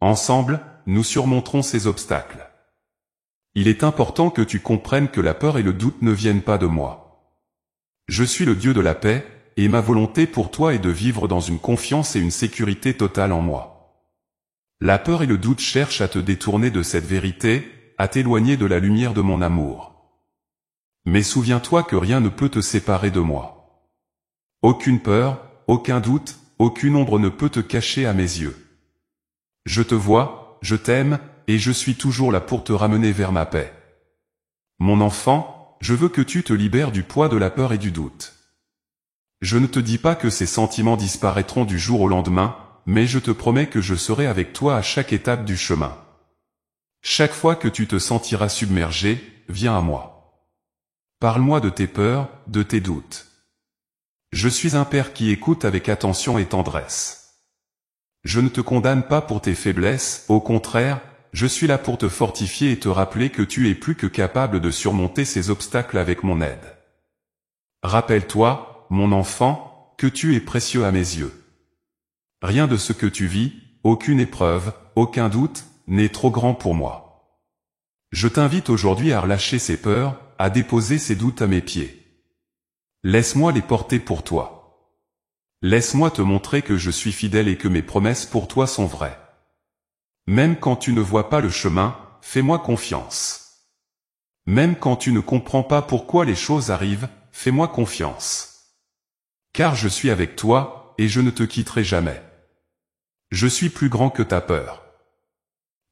Ensemble, nous surmonterons ces obstacles. Il est important que tu comprennes que la peur et le doute ne viennent pas de moi. Je suis le Dieu de la paix, et ma volonté pour toi est de vivre dans une confiance et une sécurité totale en moi. La peur et le doute cherchent à te détourner de cette vérité, à t'éloigner de la lumière de mon amour. Mais souviens-toi que rien ne peut te séparer de moi. Aucune peur, aucun doute, aucune ombre ne peut te cacher à mes yeux. Je te vois, je t'aime, et je suis toujours là pour te ramener vers ma paix. Mon enfant, je veux que tu te libères du poids de la peur et du doute. Je ne te dis pas que ces sentiments disparaîtront du jour au lendemain, mais je te promets que je serai avec toi à chaque étape du chemin. Chaque fois que tu te sentiras submergé, viens à moi. Parle-moi de tes peurs, de tes doutes. Je suis un père qui écoute avec attention et tendresse. Je ne te condamne pas pour tes faiblesses, au contraire, je suis là pour te fortifier et te rappeler que tu es plus que capable de surmonter ces obstacles avec mon aide. Rappelle-toi, mon enfant, que tu es précieux à mes yeux. Rien de ce que tu vis, aucune épreuve, aucun doute, n'est trop grand pour moi. Je t'invite aujourd'hui à relâcher ces peurs, à déposer ces doutes à mes pieds. Laisse-moi les porter pour toi. Laisse-moi te montrer que je suis fidèle et que mes promesses pour toi sont vraies. Même quand tu ne vois pas le chemin, fais-moi confiance. Même quand tu ne comprends pas pourquoi les choses arrivent, fais-moi confiance. Car je suis avec toi, et je ne te quitterai jamais. Je suis plus grand que ta peur.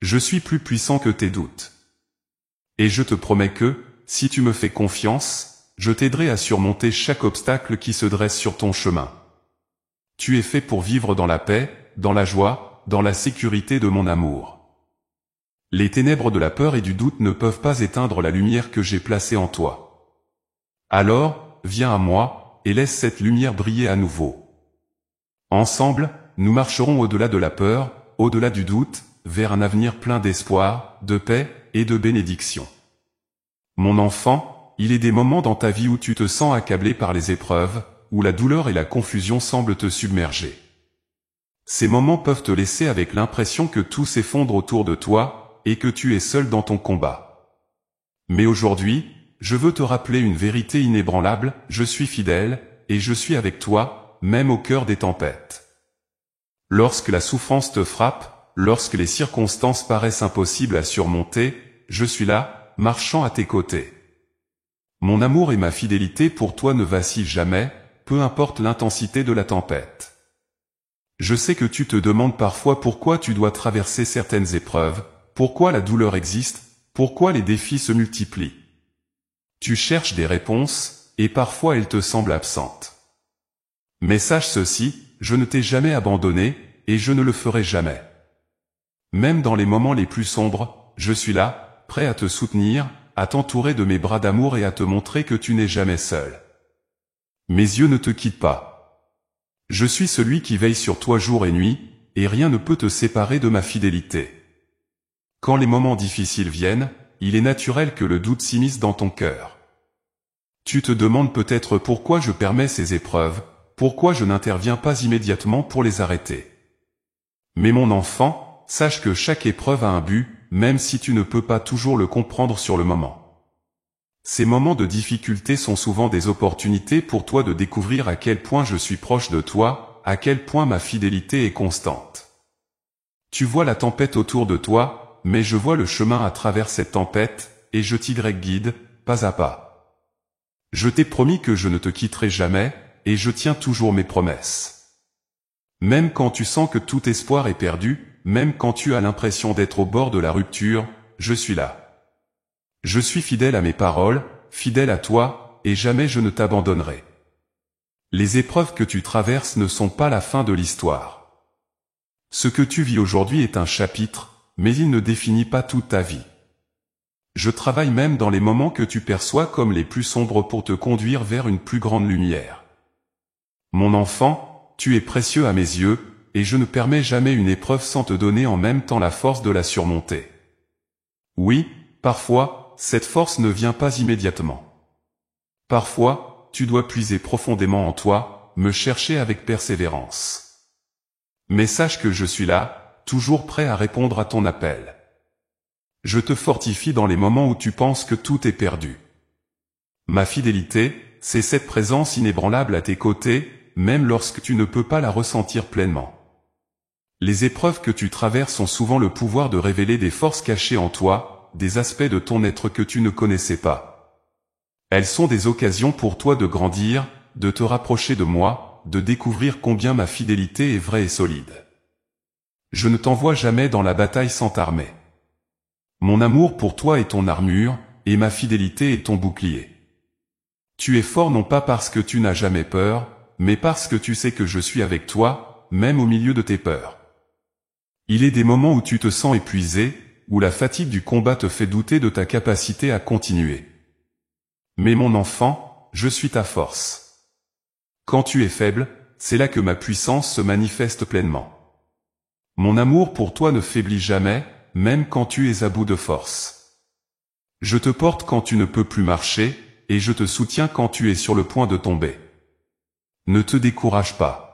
Je suis plus puissant que tes doutes. Et je te promets que, si tu me fais confiance, je t'aiderai à surmonter chaque obstacle qui se dresse sur ton chemin. Tu es fait pour vivre dans la paix, dans la joie, dans la sécurité de mon amour. Les ténèbres de la peur et du doute ne peuvent pas éteindre la lumière que j'ai placée en toi. Alors, viens à moi, et laisse cette lumière briller à nouveau. Ensemble, nous marcherons au-delà de la peur, au-delà du doute, vers un avenir plein d'espoir, de paix et de bénédiction. Mon enfant, il est des moments dans ta vie où tu te sens accablé par les épreuves, où la douleur et la confusion semblent te submerger. Ces moments peuvent te laisser avec l'impression que tout s'effondre autour de toi, et que tu es seul dans ton combat. Mais aujourd'hui, je veux te rappeler une vérité inébranlable, je suis fidèle, et je suis avec toi, même au cœur des tempêtes. Lorsque la souffrance te frappe, lorsque les circonstances paraissent impossibles à surmonter, je suis là, marchant à tes côtés. Mon amour et ma fidélité pour toi ne vacillent jamais, peu importe l'intensité de la tempête. Je sais que tu te demandes parfois pourquoi tu dois traverser certaines épreuves, pourquoi la douleur existe, pourquoi les défis se multiplient. Tu cherches des réponses, et parfois elles te semblent absentes. Mais sache ceci, je ne t'ai jamais abandonné, et je ne le ferai jamais. Même dans les moments les plus sombres, je suis là, prêt à te soutenir, à t'entourer de mes bras d'amour et à te montrer que tu n'es jamais seul. Mes yeux ne te quittent pas. Je suis celui qui veille sur toi jour et nuit, et rien ne peut te séparer de ma fidélité. Quand les moments difficiles viennent, il est naturel que le doute s'immisce dans ton cœur. Tu te demandes peut-être pourquoi je permets ces épreuves, pourquoi je n'interviens pas immédiatement pour les arrêter. Mais mon enfant, sache que chaque épreuve a un but, même si tu ne peux pas toujours le comprendre sur le moment. Ces moments de difficulté sont souvent des opportunités pour toi de découvrir à quel point je suis proche de toi, à quel point ma fidélité est constante. Tu vois la tempête autour de toi, mais je vois le chemin à travers cette tempête, et je t'y guide, pas à pas. Je t'ai promis que je ne te quitterai jamais, et je tiens toujours mes promesses. Même quand tu sens que tout espoir est perdu, même quand tu as l'impression d'être au bord de la rupture, je suis là. Je suis fidèle à mes paroles, fidèle à toi, et jamais je ne t'abandonnerai. Les épreuves que tu traverses ne sont pas la fin de l'histoire. Ce que tu vis aujourd'hui est un chapitre, mais il ne définit pas toute ta vie. Je travaille même dans les moments que tu perçois comme les plus sombres pour te conduire vers une plus grande lumière. Mon enfant, tu es précieux à mes yeux, et je ne permets jamais une épreuve sans te donner en même temps la force de la surmonter. Oui, parfois, cette force ne vient pas immédiatement. Parfois, tu dois puiser profondément en toi, me chercher avec persévérance. Mais sache que je suis là, toujours prêt à répondre à ton appel. Je te fortifie dans les moments où tu penses que tout est perdu. Ma fidélité, c'est cette présence inébranlable à tes côtés, même lorsque tu ne peux pas la ressentir pleinement. Les épreuves que tu traverses ont souvent le pouvoir de révéler des forces cachées en toi, des aspects de ton être que tu ne connaissais pas. Elles sont des occasions pour toi de grandir, de te rapprocher de moi, de découvrir combien ma fidélité est vraie et solide. Je ne t'envoie jamais dans la bataille sans t'armer. Mon amour pour toi est ton armure, et ma fidélité est ton bouclier. Tu es fort non pas parce que tu n'as jamais peur, mais parce que tu sais que je suis avec toi, même au milieu de tes peurs. Il est des moments où tu te sens épuisé, ou la fatigue du combat te fait douter de ta capacité à continuer. Mais mon enfant, je suis ta force. Quand tu es faible, c'est là que ma puissance se manifeste pleinement. Mon amour pour toi ne faiblit jamais, même quand tu es à bout de force. Je te porte quand tu ne peux plus marcher, et je te soutiens quand tu es sur le point de tomber. Ne te décourage pas.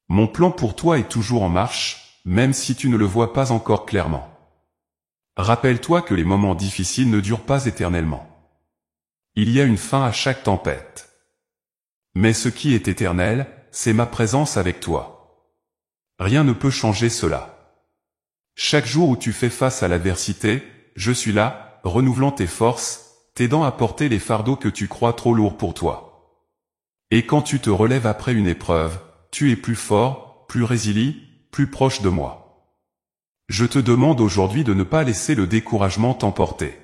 Mon plan pour toi est toujours en marche, même si tu ne le vois pas encore clairement. Rappelle-toi que les moments difficiles ne durent pas éternellement. Il y a une fin à chaque tempête. Mais ce qui est éternel, c'est ma présence avec toi. Rien ne peut changer cela. Chaque jour où tu fais face à l'adversité, je suis là, renouvelant tes forces, t'aidant à porter les fardeaux que tu crois trop lourds pour toi. Et quand tu te relèves après une épreuve, tu es plus fort, plus résilient, plus proche de moi. Je te demande aujourd'hui de ne pas laisser le découragement t'emporter.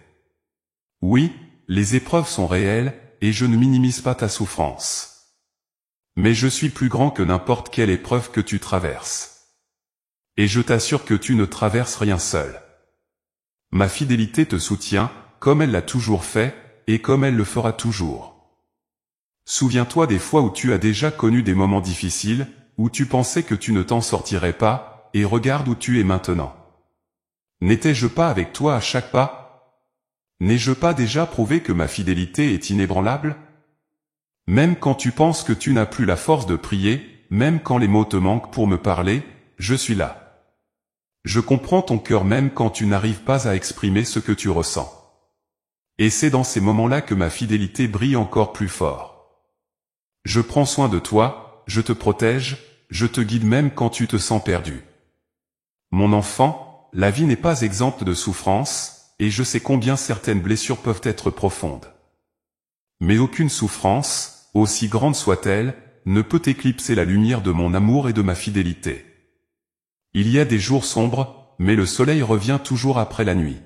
Oui, les épreuves sont réelles, et je ne minimise pas ta souffrance. Mais je suis plus grand que n'importe quelle épreuve que tu traverses. Et je t'assure que tu ne traverses rien seul. Ma fidélité te soutient, comme elle l'a toujours fait, et comme elle le fera toujours. Souviens-toi des fois où tu as déjà connu des moments difficiles, où tu pensais que tu ne t'en sortirais pas, et regarde où tu es maintenant. N'étais-je pas avec toi à chaque pas ? N'ai-je pas déjà prouvé que ma fidélité est inébranlable ? Même quand tu penses que tu n'as plus la force de prier, même quand les mots te manquent pour me parler, je suis là. Je comprends ton cœur même quand tu n'arrives pas à exprimer ce que tu ressens. Et c'est dans ces moments-là que ma fidélité brille encore plus fort. Je prends soin de toi, je te protège, je te guide même quand tu te sens perdu. Mon enfant, la vie n'est pas exempte de souffrance, et je sais combien certaines blessures peuvent être profondes. Mais aucune souffrance, aussi grande soit-elle, ne peut éclipser la lumière de mon amour et de ma fidélité. Il y a des jours sombres, mais le soleil revient toujours après la nuit.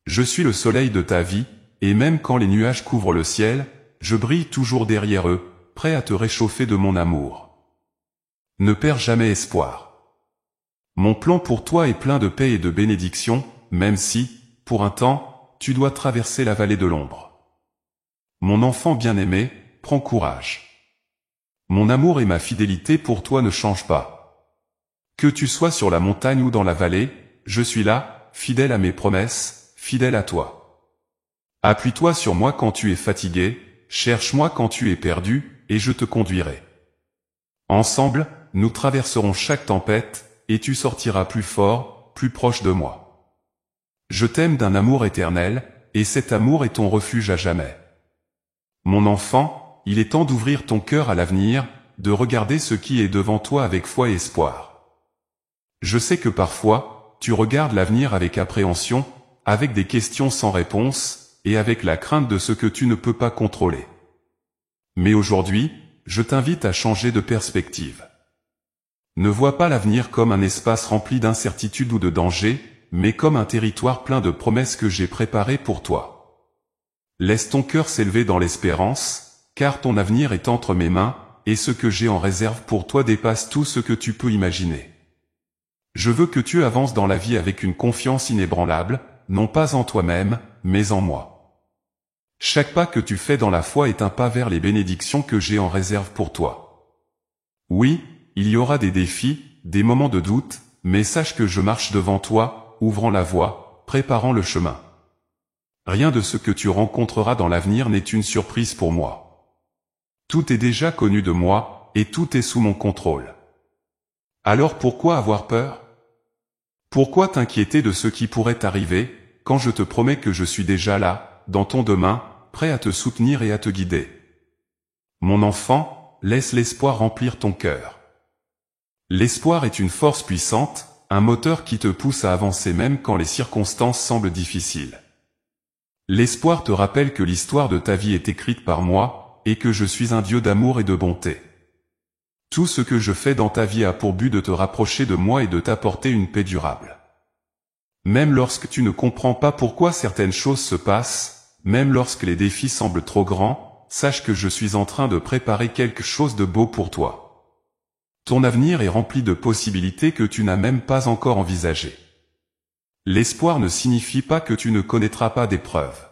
Je suis le soleil de ta vie, et même quand les nuages couvrent le ciel, je brille toujours derrière eux, prêt à te réchauffer de mon amour. Ne perds jamais espoir. Mon plan pour toi est plein de paix et de bénédictions, même si, pour un temps, tu dois traverser la vallée de l'ombre. Mon enfant bien-aimé, prends courage. Mon amour et ma fidélité pour toi ne changent pas. Que tu sois sur la montagne ou dans la vallée, je suis là, fidèle à mes promesses, fidèle à toi. Appuie-toi sur moi quand tu es fatigué, cherche-moi quand tu es perdu, et je te conduirai. Ensemble, nous traverserons chaque tempête, et tu sortiras plus fort, plus proche de moi. Je t'aime d'un amour éternel, et cet amour est ton refuge à jamais. Mon enfant, il est temps d'ouvrir ton cœur à l'avenir, de regarder ce qui est devant toi avec foi et espoir. Je sais que parfois, tu regardes l'avenir avec appréhension, avec des questions sans réponse, et avec la crainte de ce que tu ne peux pas contrôler. Mais aujourd'hui, je t'invite à changer de perspective. Ne vois pas l'avenir comme un espace rempli d'incertitudes ou de dangers, mais comme un territoire plein de promesses que j'ai préparées pour toi. Laisse ton cœur s'élever dans l'espérance, car ton avenir est entre mes mains, et ce que j'ai en réserve pour toi dépasse tout ce que tu peux imaginer. Je veux que tu avances dans la vie avec une confiance inébranlable, non pas en toi-même, mais en moi. Chaque pas que tu fais dans la foi est un pas vers les bénédictions que j'ai en réserve pour toi. Oui, il y aura des défis, des moments de doute, mais sache que je marche devant toi, ouvrant la voie, préparant le chemin. Rien de ce que tu rencontreras dans l'avenir n'est une surprise pour moi. Tout est déjà connu de moi, et tout est sous mon contrôle. Alors pourquoi avoir peur ? Pourquoi t'inquiéter de ce qui pourrait arriver, quand je te promets que je suis déjà là, dans ton demain, prêt à te soutenir et à te guider ? Mon enfant, laisse l'espoir remplir ton cœur. L'espoir est une force puissante, un moteur qui te pousse à avancer même quand les circonstances semblent difficiles. L'espoir te rappelle que l'histoire de ta vie est écrite par moi, et que je suis un Dieu d'amour et de bonté. Tout ce que je fais dans ta vie a pour but de te rapprocher de moi et de t'apporter une paix durable. Même lorsque tu ne comprends pas pourquoi certaines choses se passent, même lorsque les défis semblent trop grands, sache que je suis en train de préparer quelque chose de beau pour toi. Ton avenir est rempli de possibilités que tu n'as même pas encore envisagées. L'espoir ne signifie pas que tu ne connaîtras pas d'épreuves.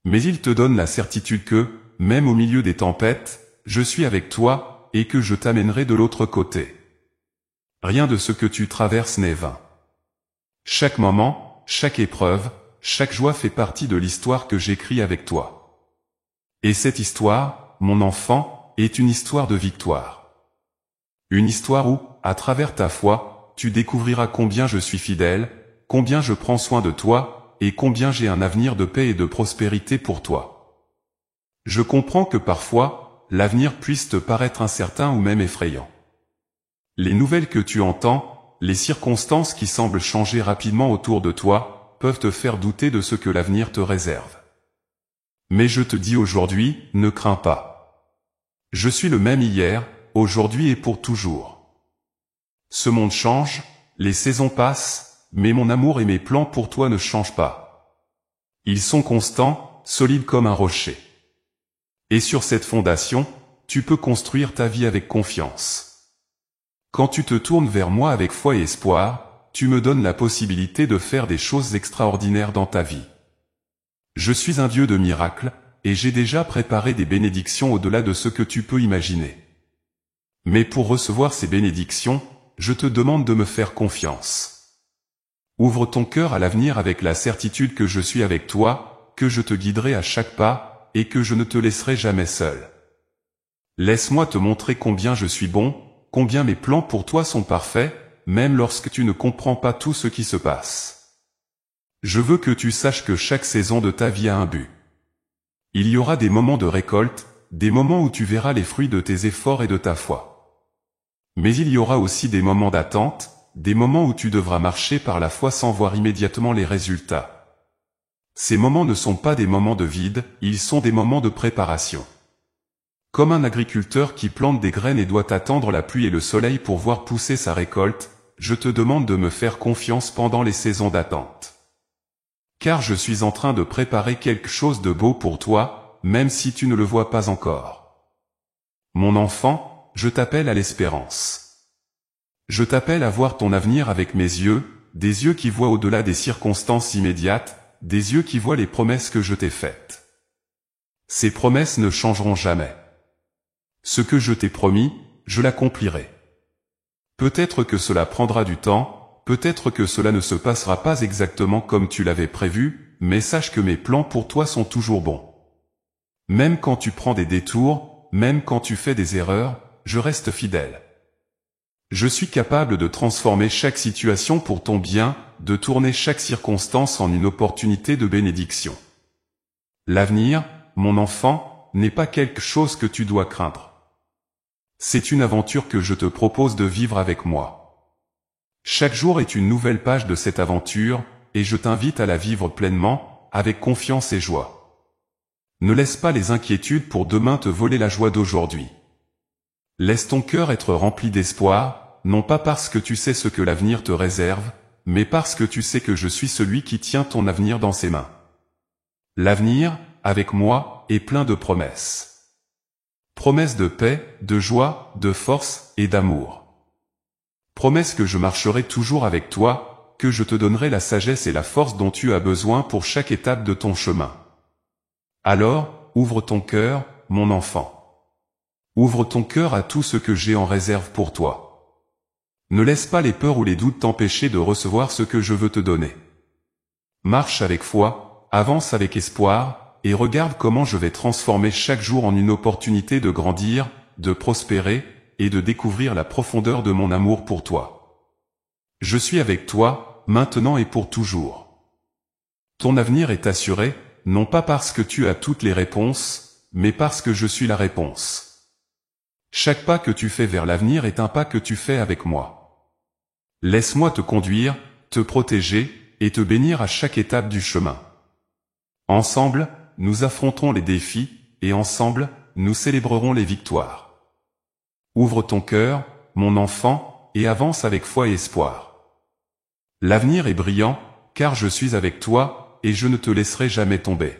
Mais il te donne la certitude que, même au milieu des tempêtes, je suis avec toi, et que je t'amènerai de l'autre côté. Rien de ce que tu traverses n'est vain. Chaque moment, chaque épreuve, chaque joie fait partie de l'histoire que j'écris avec toi. Et cette histoire, mon enfant, est une histoire de victoire. Une histoire où, à travers ta foi, tu découvriras combien je suis fidèle, combien je prends soin de toi, et combien j'ai un avenir de paix et de prospérité pour toi. Je comprends que parfois, l'avenir puisse te paraître incertain ou même effrayant. Les nouvelles que tu entends, les circonstances qui semblent changer rapidement autour de toi, peuvent te faire douter de ce que l'avenir te réserve. Mais je te dis aujourd'hui, ne crains pas. Je suis le même hier, aujourd'hui et pour toujours. Ce monde change, les saisons passent, mais mon amour et mes plans pour toi ne changent pas. Ils sont constants, solides comme un rocher. Et sur cette fondation, tu peux construire ta vie avec confiance. Quand tu te tournes vers moi avec foi et espoir, tu me donnes la possibilité de faire des choses extraordinaires dans ta vie. Je suis un Dieu de miracles, et j'ai déjà préparé des bénédictions au-delà de ce que tu peux imaginer. Mais pour recevoir ces bénédictions, je te demande de me faire confiance. Ouvre ton cœur à l'avenir avec la certitude que je suis avec toi, que je te guiderai à chaque pas, et que je ne te laisserai jamais seul. Laisse-moi te montrer combien je suis bon, combien mes plans pour toi sont parfaits, même lorsque tu ne comprends pas tout ce qui se passe. Je veux que tu saches que chaque saison de ta vie a un but. Il y aura des moments de récolte, des moments où tu verras les fruits de tes efforts et de ta foi. Mais il y aura aussi des moments d'attente, des moments où tu devras marcher par la foi sans voir immédiatement les résultats. Ces moments ne sont pas des moments de vide, ils sont des moments de préparation. Comme un agriculteur qui plante des graines et doit attendre la pluie et le soleil pour voir pousser sa récolte, je te demande de me faire confiance pendant les saisons d'attente. Car je suis en train de préparer quelque chose de beau pour toi, même si tu ne le vois pas encore. Mon enfant, je t'appelle à l'espérance. Je t'appelle à voir ton avenir avec mes yeux, des yeux qui voient au-delà des circonstances immédiates, des yeux qui voient les promesses que je t'ai faites. Ces promesses ne changeront jamais. Ce que je t'ai promis, je l'accomplirai. Peut-être que cela prendra du temps, peut-être que cela ne se passera pas exactement comme tu l'avais prévu, mais sache que mes plans pour toi sont toujours bons. Même quand tu prends des détours, même quand tu fais des erreurs, je reste fidèle. Je suis capable de transformer chaque situation pour ton bien, de tourner chaque circonstance en une opportunité de bénédiction. L'avenir, mon enfant, n'est pas quelque chose que tu dois craindre. C'est une aventure que je te propose de vivre avec moi. Chaque jour est une nouvelle page de cette aventure, et je t'invite à la vivre pleinement, avec confiance et joie. Ne laisse pas les inquiétudes pour demain te voler la joie d'aujourd'hui. Laisse ton cœur être rempli d'espoir, non pas parce que tu sais ce que l'avenir te réserve, mais parce que tu sais que je suis celui qui tient ton avenir dans ses mains. L'avenir, avec moi, est plein de promesses. Promesses de paix, de joie, de force et d'amour. Promesses que je marcherai toujours avec toi, que je te donnerai la sagesse et la force dont tu as besoin pour chaque étape de ton chemin. Alors, ouvre ton cœur, mon enfant. Ouvre ton cœur à tout ce que j'ai en réserve pour toi. Ne laisse pas les peurs ou les doutes t'empêcher de recevoir ce que je veux te donner. Marche avec foi, avance avec espoir, et regarde comment je vais transformer chaque jour en une opportunité de grandir, de prospérer, et de découvrir la profondeur de mon amour pour toi. Je suis avec toi, maintenant et pour toujours. Ton avenir est assuré, non pas parce que tu as toutes les réponses, mais parce que je suis la réponse. Chaque pas que tu fais vers l'avenir est un pas que tu fais avec moi. Laisse-moi te conduire, te protéger, et te bénir à chaque étape du chemin. Ensemble, nous affronterons les défis, et ensemble, nous célébrerons les victoires. Ouvre ton cœur, mon enfant, et avance avec foi et espoir. L'avenir est brillant, car je suis avec toi, et je ne te laisserai jamais tomber.